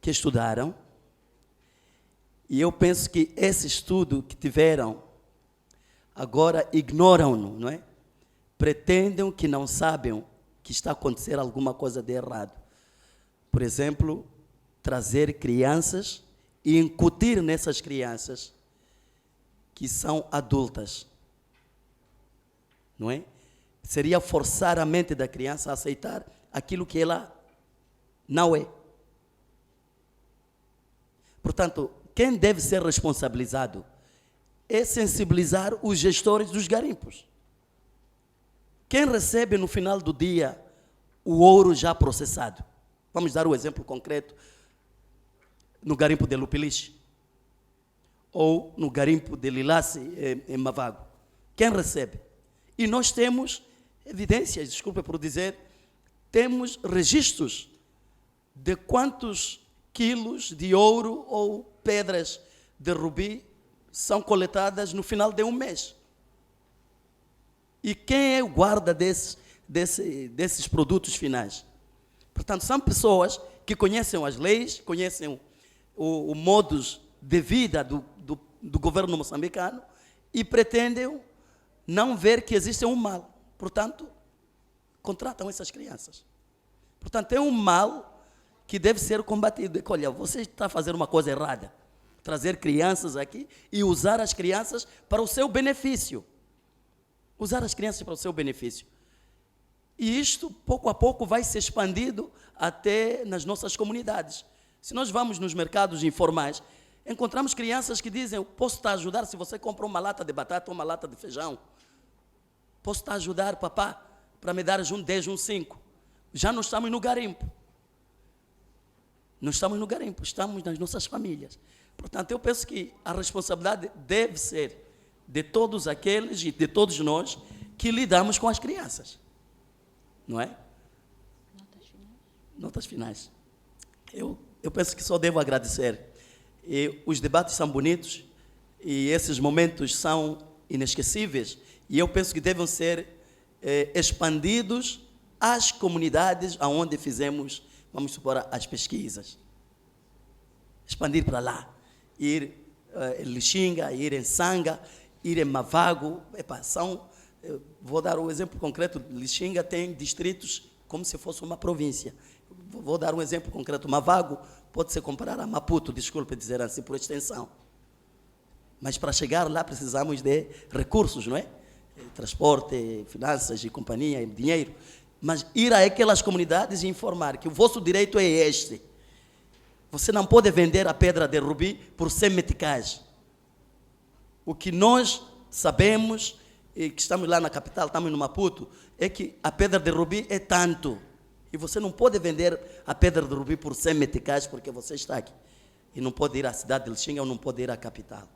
que estudaram e eu penso que esse estudo que tiveram agora ignoram-no, não é? Pretendem que não sabem que está a acontecer alguma coisa de errado. Por exemplo, trazer crianças e incutir nessas crianças que são adultas. Não é? Seria forçar a mente da criança a aceitar aquilo que ela não é. Portanto, quem deve ser responsabilizado é sensibilizar os gestores dos garimpos. Quem recebe no final do dia o ouro já processado? Vamos dar o exemplo concreto no garimpo de Lupiliche ou no garimpo de Lilace em Mavago. Quem recebe? E nós temos evidências, desculpe por dizer, temos registros de quantos quilos de ouro ou pedras de rubi são coletadas no final de um mês. E quem é o guarda desses produtos finais? Portanto, são pessoas que conhecem as leis, conhecem o modus de vida do governo moçambicano e pretendem não ver que existe um mal. Portanto, contratam essas crianças. Portanto, é um mal que deve ser combatido. Olha, você está a fazer uma coisa errada. Trazer crianças aqui e usar as crianças para o seu benefício. Usar as crianças para o seu benefício. E isto, pouco a pouco, vai se expandindo até nas nossas comunidades. Se nós vamos nos mercados informais, encontramos crianças que dizem: eu posso te ajudar se você compra uma lata de batata ou uma lata de feijão. Posso te ajudar, papá, para me dar um 10, um 5. Já não estamos no garimpo. Não estamos no garimpo, estamos nas nossas famílias. Portanto, eu penso que a responsabilidade deve ser de todos aqueles e de todos nós que lidamos com as crianças. Não é? Notas finais. Notas finais. Eu penso que só devo agradecer. E os debates são bonitos e esses momentos são inesquecíveis. E eu penso que devem ser expandidos às comunidades onde fizemos, vamos supor, as pesquisas. Expandir para lá. Ir em Lixinga, ir em Sanga, ir em Mavago. Vou dar um exemplo concreto. Lixinga tem distritos como se fosse uma província. Vou dar um exemplo concreto. Mavago pode se comparar a Maputo, desculpe dizer assim, por extensão. Mas para chegar lá precisamos de recursos, não é? Transporte, finanças e companhia, dinheiro. Mas ir a aquelas comunidades e informar que o vosso direito é este. Você não pode vender a pedra de rubi por 100 meticais. O que nós sabemos, e que estamos lá na capital, estamos no Maputo, é que a pedra de rubi é tanto. E você não pode vender a pedra de rubi por 100 meticais porque você está aqui. E não pode ir à cidade de Lixinga ou não pode ir à capital.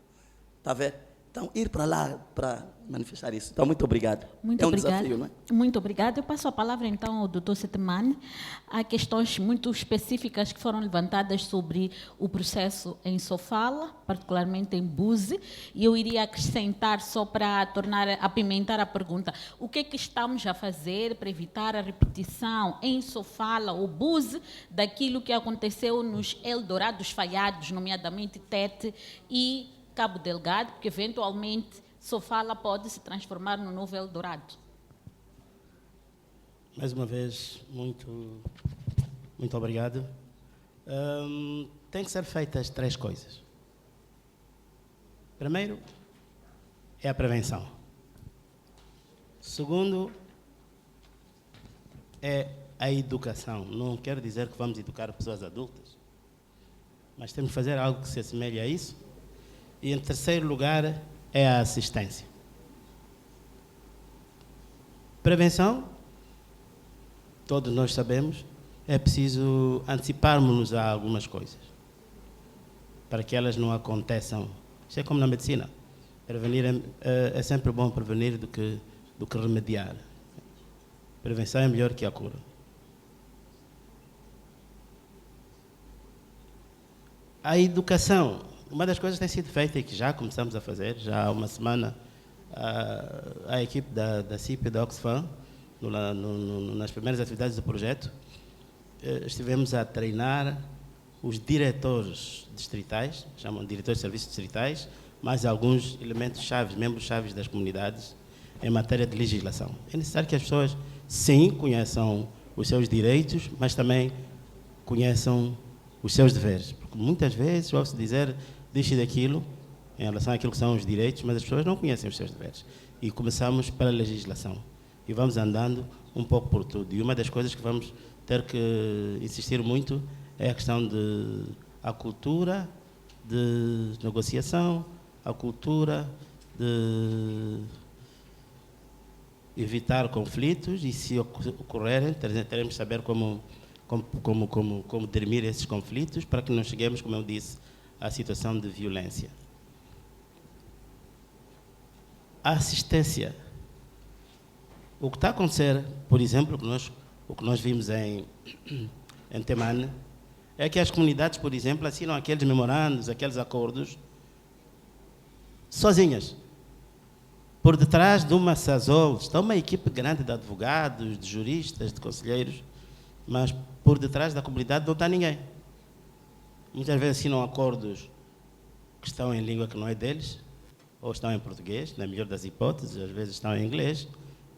Está vendo? Então, ir para lá para manifestar isso. Então, muito obrigado. Muito obrigado. Desafio, não é? Muito obrigada. Eu passo a palavra, então, ao Dr. Setemane. Há questões muito específicas que foram levantadas sobre o processo em Sofala, particularmente em Buse, e eu iria acrescentar, só para apimentar a pergunta, o que é que estamos a fazer para evitar a repetição em Sofala ou Buse daquilo que aconteceu nos Eldorados falhados, nomeadamente Tete e Cabo Delgado, porque eventualmente Sofala pode se transformar no novo Eldorado. Mais uma vez, muito obrigado. Tem que ser feitas 3 coisas. Primeiro, é a prevenção. Segundo, é a educação. Não quero dizer que vamos educar pessoas adultas, mas temos que fazer algo que se assemelhe a isso. E, em terceiro lugar, é a assistência. Prevenção, todos nós sabemos, é preciso anteciparmos-nos a algumas coisas, para que elas não aconteçam. Isso é como na medicina. Prevenir é sempre bom prevenir do que remediar. Prevenção é melhor que a cura. A educação. Uma das coisas que tem sido feita e que já começamos a fazer, já há uma semana, a equipe da CIP e da Oxfam, nas primeiras atividades do projeto, estivemos a treinar os diretores distritais, chamam de diretores de serviços distritais, mais alguns elementos chaves, membros chaves das comunidades, em matéria de legislação. É necessário que as pessoas, sim, conheçam os seus direitos, mas também conheçam os seus deveres. Porque muitas vezes, ouço dizer, diz daquilo, em relação àquilo que são os direitos, mas as pessoas não conhecem os seus deveres. E começamos pela legislação. E vamos andando um pouco por tudo. E uma das coisas que vamos ter que insistir muito é a questão a cultura de negociação, a cultura de evitar conflitos e, se ocorrerem, teremos de saber como dirimir esses conflitos para que não cheguemos, como eu disse, à situação de violência. A assistência. O que está a acontecer, por exemplo, o que nós vimos em Temane, é que as comunidades, por exemplo, assinam aqueles memorandos, aqueles acordos, sozinhas. Por detrás de uma SASOL está uma equipe grande de advogados, de juristas, de conselheiros, mas por detrás da comunidade não está ninguém. Muitas vezes assinam acordos que estão em língua que não é deles, ou estão em português, na melhor das hipóteses, às vezes estão em inglês,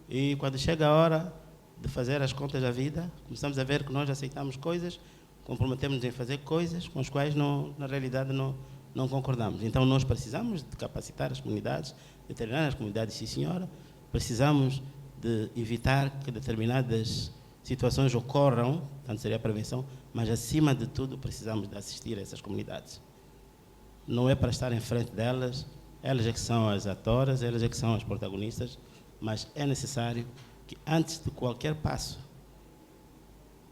e quando chega a hora de fazer as contas da vida, começamos a ver que nós aceitamos coisas, comprometemos-nos em fazer coisas com as quais, na realidade, não concordamos. Então, nós precisamos de capacitar as comunidades, de treinar as comunidades, sim senhora, precisamos de evitar que determinadas situações ocorram, tanto seria a prevenção, mas acima de tudo precisamos de assistir a essas comunidades. Não é para estar em frente delas, elas é que são as atoras, elas é que são as protagonistas, mas é necessário que antes de qualquer passo,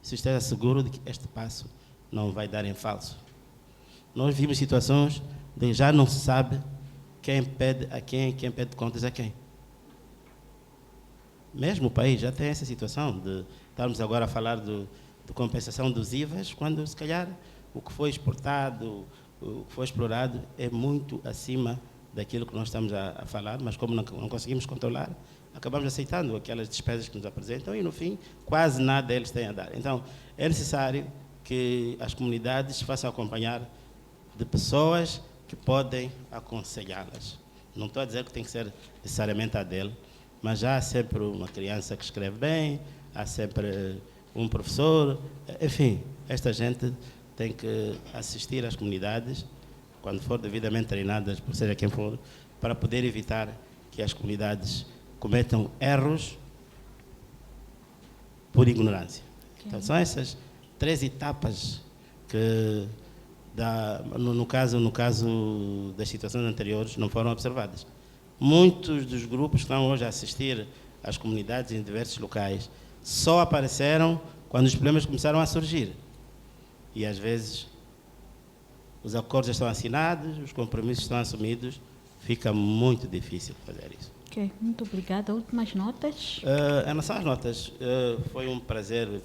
se esteja seguro de que este passo não vai dar em falso. Nós vimos situações de já não se sabe quem pede a quem pede contas a quem. Mesmo o país já tem essa situação de estarmos agora a falar de compensação dos IVAs, quando se calhar o que foi exportado, o que foi explorado é muito acima daquilo que nós estamos a falar, mas como não conseguimos controlar, acabamos aceitando aquelas despesas que nos apresentam e, no fim, quase nada eles têm a dar. Então, é necessário que as comunidades façam acompanhar de pessoas que podem aconselhá-las. Não estou a dizer que tem que ser necessariamente a dele, mas já há sempre uma criança que escreve bem, há sempre um professor, enfim, esta gente tem que assistir às comunidades, quando for devidamente treinadas, por seja quem for, para poder evitar que as comunidades cometam erros por ignorância. Então, são essas 3 etapas que, no caso das situações anteriores, não foram observadas. Muitos dos grupos que estão hoje a assistir às comunidades em diversos locais só apareceram quando os problemas começaram a surgir. E, às vezes, os acordos já estão assinados, os compromissos estão assumidos, fica muito difícil fazer isso. Ok, muito obrigada. Últimas notas? Em relação às notas, foi um prazer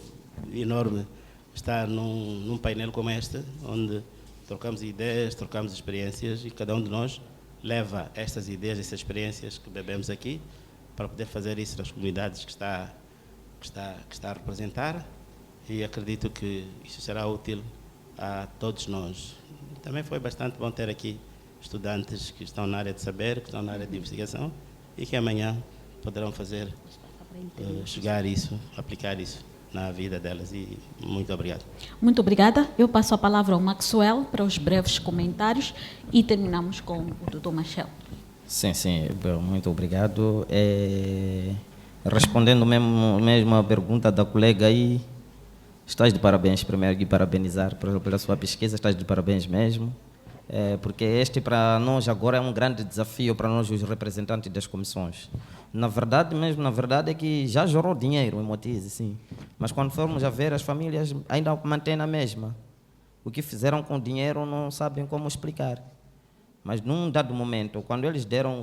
enorme estar num painel como este, onde trocamos ideias, trocamos experiências e cada um de nós leva estas ideias, essas experiências que bebemos aqui para poder fazer isso nas comunidades que está a representar, e acredito que isso será útil a todos nós. Também foi bastante bom ter aqui estudantes que estão na área de saber, que estão na área de investigação e que amanhã poderão fazer chegar isso, aplicar isso na vida delas. E muito obrigado. Muito obrigada. Eu passo a palavra ao Maxwell para os breves comentários e terminamos com o Dr. Machel. Sim, muito obrigado. Respondendo mesmo a pergunta da colega aí, estás de parabéns, primeiro, de parabenizar pela sua pesquisa, estás de parabéns mesmo, porque este para nós agora é um grande desafio para nós, os representantes das comissões. Na verdade é que já jorou dinheiro em Motize, sim, mas quando formos a ver, as famílias ainda mantêm a mesma. O que fizeram com o dinheiro não sabem como explicar. Mas num dado momento, quando eles deram,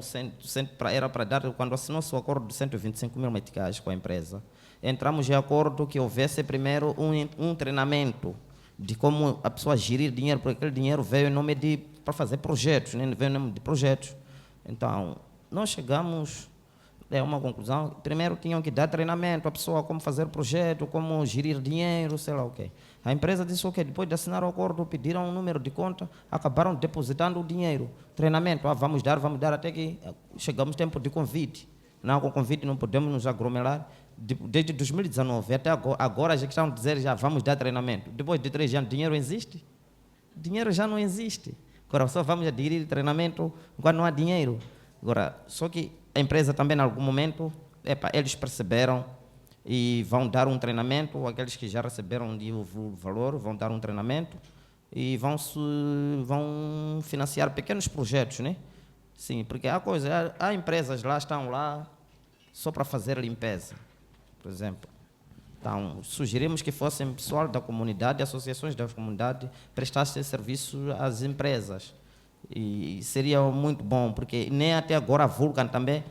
era para dar, quando assinou-se o acordo de 125 mil meticais com a empresa, entramos em acordo que houvesse primeiro um treinamento de como a pessoa gerir dinheiro, porque aquele dinheiro veio em nome para fazer projetos, né? Veio em nome de projetos. Então, nós chegamos a uma conclusão. Primeiro tinham que dar treinamento à pessoa, como fazer projeto, como gerir dinheiro, sei lá o quê. A empresa disse o quê? Depois de assinar o acordo, pediram um número de conta, acabaram depositando o dinheiro. Treinamento, vamos dar, até que chegamos tempo de convite. Não, com convite não podemos nos aglomerar. Desde 2019 até agora já estão a dizer, já vamos dar treinamento. Depois de 3 anos, dinheiro existe? Dinheiro já não existe. Agora só vamos adquirir treinamento quando não há dinheiro. Agora, só que a empresa também, em algum momento, eles perceberam e vão dar um treinamento, aqueles que já receberam o valor, vão dar um treinamento e vão financiar pequenos projetos, né? Sim, porque há empresas lá, estão lá só para fazer limpeza, por exemplo. Então, sugerimos que fossem pessoal da comunidade, associações da comunidade, prestassem serviço às empresas. E seria muito bom, porque nem até agora a Vulcan também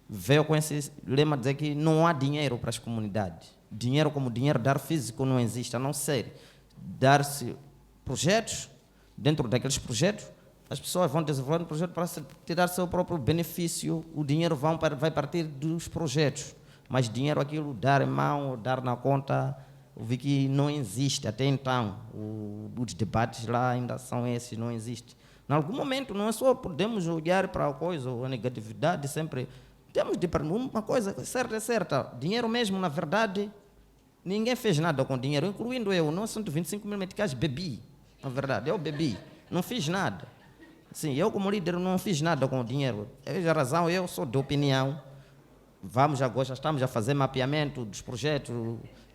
veio com esse lema de dizer que não há dinheiro para as comunidades. Dinheiro como dinheiro, dar físico não existe, a não ser dar-se projetos, dentro daqueles projetos, as pessoas vão desenvolver um projeto para tirar seu próprio benefício, o dinheiro vai partir dos projetos. Mas dinheiro, aquilo, dar em mão, dar na conta, eu vi que não existe até então. Os debates lá ainda são esses, não existe. Em algum momento, não é só podemos olhar para a coisa, a negatividade sempre. Temos de perguntar uma coisa certa é certa. Dinheiro mesmo, na verdade, ninguém fez nada com dinheiro, incluindo eu. Não, 125 mil meticais, bebi. Na verdade, eu bebi. Não fiz nada. Sim, eu como líder não fiz nada com o dinheiro. É a razão, eu sou de opinião. já estamos a fazer mapeamento dos projetos.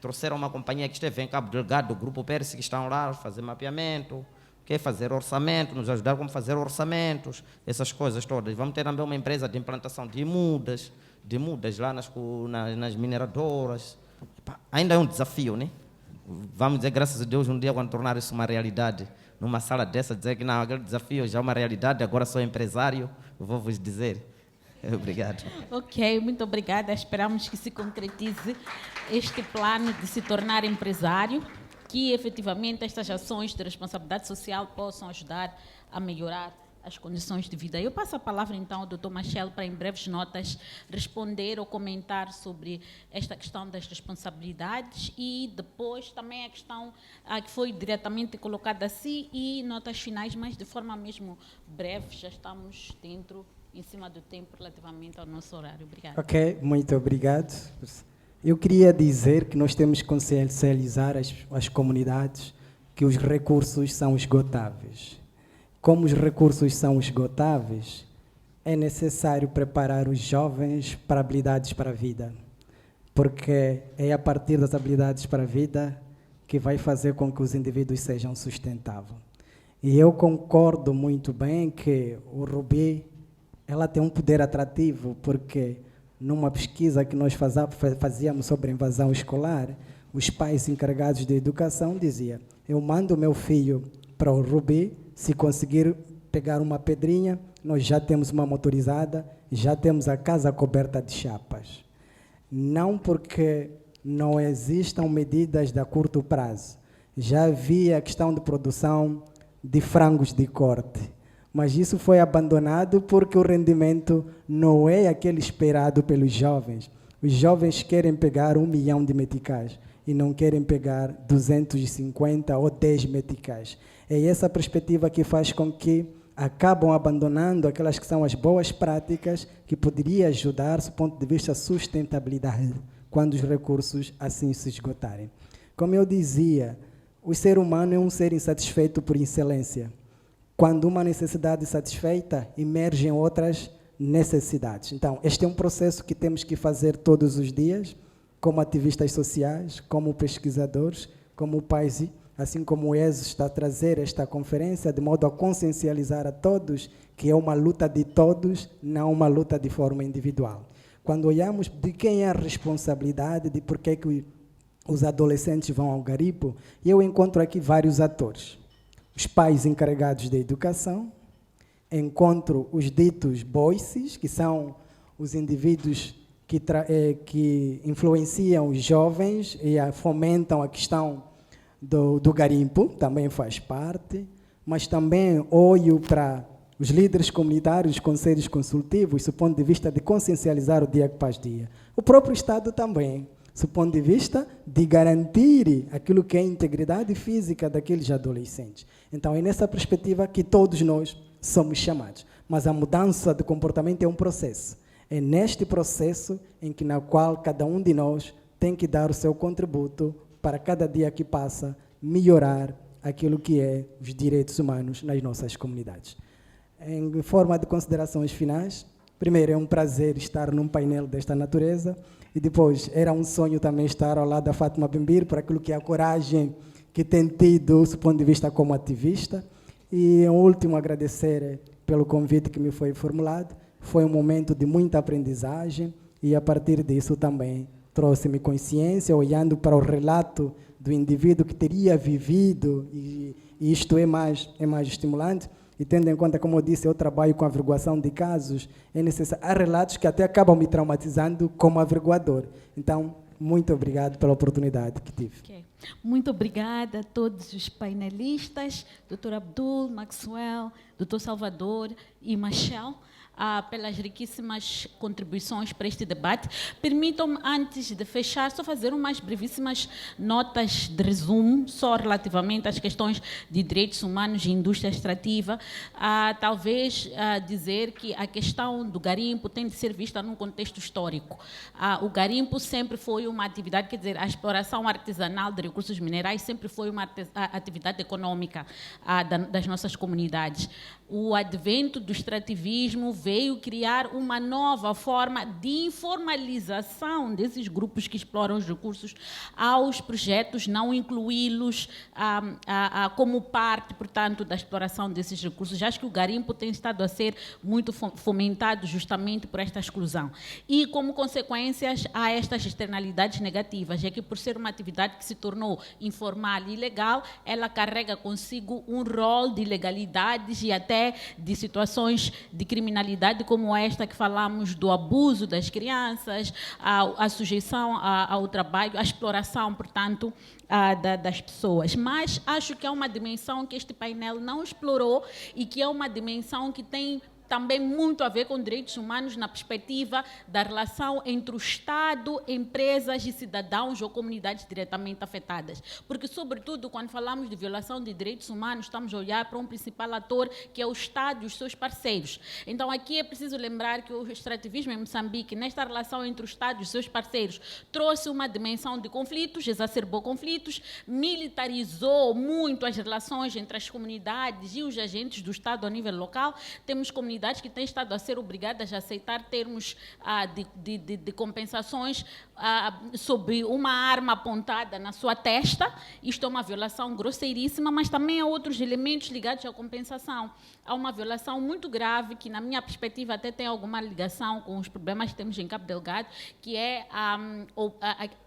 Trouxeram uma companhia que esteve em Cabo Delgado, o Grupo Pérez, que estão lá a fazer mapeamento, quer fazer orçamento, nos ajudar como fazer orçamentos, essas coisas todas. Vamos ter também uma empresa de implantação de mudas lá nas mineradoras. Ainda é um desafio, né? Vamos dizer, graças a Deus, um dia quando tornar isso uma realidade, numa sala dessa, dizer que não, aquele desafio já é uma realidade, agora sou empresário, vou vos dizer. Obrigado. Ok, muito obrigada. Esperamos que se concretize este plano de se tornar empresário, que efetivamente estas ações de responsabilidade social possam ajudar a melhorar as condições de vida. Eu passo a palavra então ao Dr. Machel para, em breves notas, responder ou comentar sobre esta questão das responsabilidades e depois também a questão que foi diretamente colocada assim e notas finais, mas de forma mesmo breve, já estamos em cima do tempo relativamente ao nosso horário. Obrigada. Ok, muito obrigado. Eu queria dizer que nós temos que consciencializar as comunidades que os recursos são esgotáveis. Como os recursos são esgotáveis, é necessário preparar os jovens para habilidades para a vida, porque é a partir das habilidades para a vida que vai fazer com que os indivíduos sejam sustentáveis. E eu concordo muito bem que o Rubi ela tem um poder atrativo, porque numa pesquisa que nós fazíamos sobre a invasão escolar, os pais encarregados de educação diziam: eu mando o meu filho para o Rubi, se conseguir pegar uma pedrinha, nós já temos uma motorizada, já temos a casa coberta de chapas. Não porque não existam medidas de curto prazo. Já havia a questão de produção de frangos de corte, mas isso foi abandonado porque o rendimento não é aquele esperado pelos jovens. Os jovens querem pegar 1 milhão de meticais e não querem pegar 250 ou 10 meticais. É essa perspectiva que faz com que acabam abandonando aquelas que são as boas práticas que poderia ajudar, do ponto de vista da sustentabilidade, quando os recursos assim se esgotarem. Como eu dizia, o ser humano é um ser insatisfeito por excelência. Quando uma necessidade é satisfeita, emergem outras necessidades. Então, este é um processo que temos que fazer todos os dias, como ativistas sociais, como pesquisadores, como pais, assim como o ESO está a trazer esta conferência, de modo a consciencializar a todos que é uma luta de todos, não uma luta de forma individual. Quando olhamos de quem é a responsabilidade, de por que os adolescentes vão ao garimpo, eu encontro aqui vários atores. Os pais encarregados da educação, encontro os ditos boices, que são os indivíduos que influenciam os jovens e fomentam a questão do garimpo, também faz parte, mas também olho para os líderes comunitários, os conselhos consultivos, do ponto de vista de consciencializar o dia que faz dia. O próprio Estado também, do ponto de vista de garantir aquilo que é a integridade física daqueles adolescentes. Então, é nessa perspectiva que todos nós somos chamados. Mas a mudança de comportamento é um processo. É neste processo na qual cada um de nós tem que dar o seu contributo para cada dia que passa melhorar aquilo que é os direitos humanos nas nossas comunidades. Em forma de considerações finais, primeiro, é um prazer estar num painel desta natureza e depois era um sonho também estar ao lado da Fátima Bembir por aquilo que é a coragem que tem tido do ponto de vista como ativista. E, em último, agradecer pelo convite que me foi formulado. Foi um momento de muita aprendizagem e, a partir disso, também trouxe-me consciência, olhando para o relato do indivíduo que teria vivido, e isto é mais estimulante, e tendo em conta, como eu disse, eu trabalho com averiguação de casos, é necessário. Há relatos que até acabam me traumatizando como averiguador. Então, muito obrigado pela oportunidade que tive. Okay. Muito obrigada a todos os painelistas, Dr. Abdul, Maxwell, Dr. Salvador e Machel, pelas riquíssimas contribuições para este debate. Permitam-me, antes de fechar, só fazer umas brevíssimas notas de resumo, só relativamente às questões de direitos humanos e indústria extrativa. Talvez dizer que a questão do garimpo tem de ser vista num contexto histórico. O garimpo sempre foi uma atividade, quer dizer, a exploração artesanal de recursos minerais sempre foi uma atividade econômica das nossas comunidades. O advento do extrativismo veio criar uma nova forma de informalização desses grupos que exploram os recursos aos projetos, não incluí-los como parte, portanto, da exploração desses recursos. Acho que o garimpo tem estado a ser muito fomentado justamente por esta exclusão. E, como consequências, há estas externalidades negativas, é que, por ser uma atividade que se tornou informal e ilegal, ela carrega consigo um rol de ilegalidades e até de situações de criminalidade como esta que falamos, do abuso das crianças, a sujeição ao trabalho, a exploração, portanto, das pessoas. Mas acho que é uma dimensão que este painel não explorou e que é uma dimensão que tem também muito a ver com direitos humanos na perspectiva da relação entre o Estado, empresas e cidadãos ou comunidades diretamente afetadas. Porque, sobretudo, quando falamos de violação de direitos humanos, estamos a olhar para um principal ator, que é o Estado e os seus parceiros. Então, aqui é preciso lembrar que o extrativismo em Moçambique, nesta relação entre o Estado e os seus parceiros, trouxe uma dimensão de conflitos, exacerbou conflitos, militarizou muito as relações entre as comunidades e os agentes do Estado a nível local. Temos comunidades que têm estado a ser obrigadas a aceitar termos de compensações sob uma arma apontada na sua testa. Isto é uma violação grosseiríssima, mas também há outros elementos ligados à compensação. Há uma violação muito grave, que na minha perspectiva até tem alguma ligação com os problemas que temos em Cabo Delgado, que é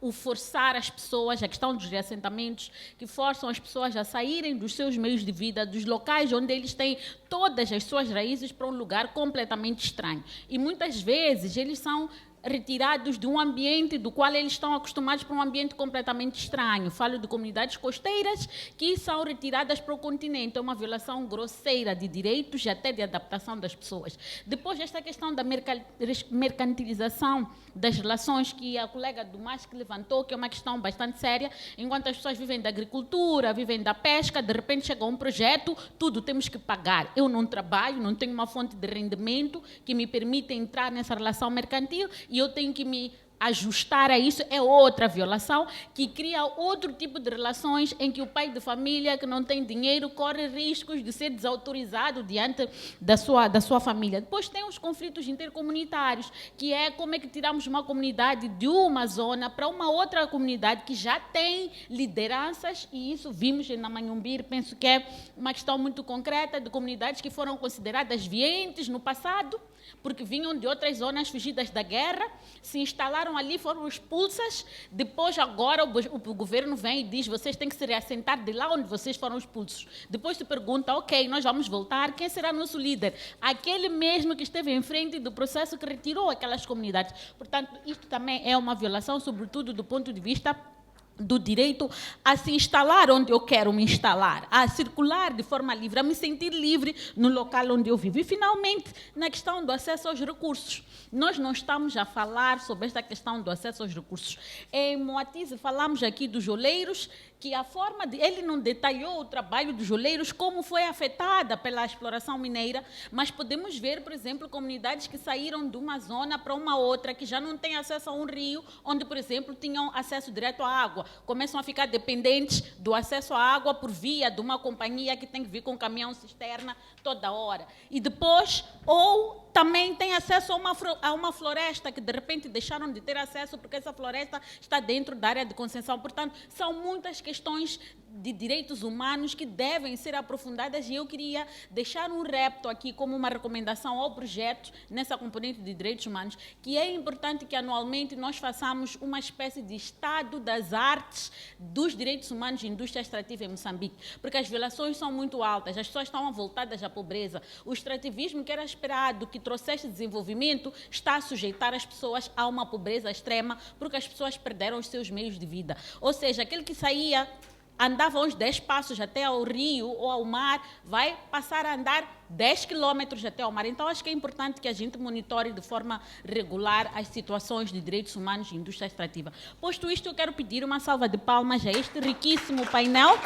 o forçar as pessoas, a questão dos reassentamentos, que forçam as pessoas a saírem dos seus meios de vida, dos locais onde eles têm todas as suas raízes, para um lugar completamente estranho. E muitas vezes eles são retirados de um ambiente do qual eles estão acostumados para um ambiente completamente estranho. Falo de comunidades costeiras que são retiradas para o continente. É uma violação grosseira de direitos e até de adaptação das pessoas. Depois, esta questão da mercantilização das relações, que a colega do MAS que levantou, que é uma questão bastante séria. Enquanto as pessoas vivem da agricultura, vivem da pesca, de repente chega um projeto, tudo temos que pagar. Eu não trabalho, não tenho uma fonte de rendimento que me permita entrar nessa relação mercantil, e eu tenho que me ajustar a isso. É outra violação que cria outro tipo de relações em que o pai de família que não tem dinheiro corre riscos de ser desautorizado diante da sua família. Depois tem os conflitos intercomunitários, que é como é que tiramos uma comunidade de uma zona para uma outra comunidade que já tem lideranças, e isso vimos em Namanhumbir. Penso que é uma questão muito concreta de comunidades que foram consideradas vientes no passado, porque vinham de outras zonas fugidas da guerra, se instalaram ali, foram expulsas. Depois, agora, o governo vem e diz: vocês têm que se reassentar de lá onde vocês foram expulsos. Depois se pergunta: ok, nós vamos voltar, quem será nosso líder? Aquele mesmo que esteve em frente do processo que retirou aquelas comunidades. Portanto, isto também é uma violação, sobretudo do ponto de vista do direito a se instalar onde eu quero me instalar, a circular de forma livre, a me sentir livre no local onde eu vivo. E, finalmente, na questão do acesso aos recursos. Nós não estamos a falar sobre esta questão do acesso aos recursos. Em Moatize, falamos aqui dos joleiros, que a forma de... Ele não detalhou o trabalho dos joleiros, como foi afetada pela exploração mineira, mas podemos ver, por exemplo, comunidades que saíram de uma zona para uma outra, que já não têm acesso a um rio, onde, por exemplo, tinham acesso direto à água. Começam a ficar dependentes do acesso à água por via de uma companhia que tem que vir com caminhão cisterna toda hora. E depois, ou também tem acesso a uma floresta que, de repente, deixaram de ter acesso porque essa floresta está dentro da área de concessão. Portanto, são muitas questões de direitos humanos que devem ser aprofundadas, e eu queria deixar um repto aqui como uma recomendação ao projeto nessa componente de direitos humanos, que é importante que anualmente nós façamos uma espécie de estado das artes dos direitos humanos e indústria extrativa em Moçambique, porque as violações são muito altas, as pessoas estão voltadas à pobreza. O extrativismo que era esperado, que trouxesse desenvolvimento, está a sujeitar as pessoas a uma pobreza extrema, porque as pessoas perderam os seus meios de vida. Ou seja, aquele que saía, andava uns 10 passos até ao rio ou ao mar, vai passar a andar 10 quilômetros até ao mar. Então, acho que é importante que a gente monitore de forma regular as situações de direitos humanos e indústria extrativa. Posto isto, eu quero pedir uma salva de palmas a este riquíssimo painel.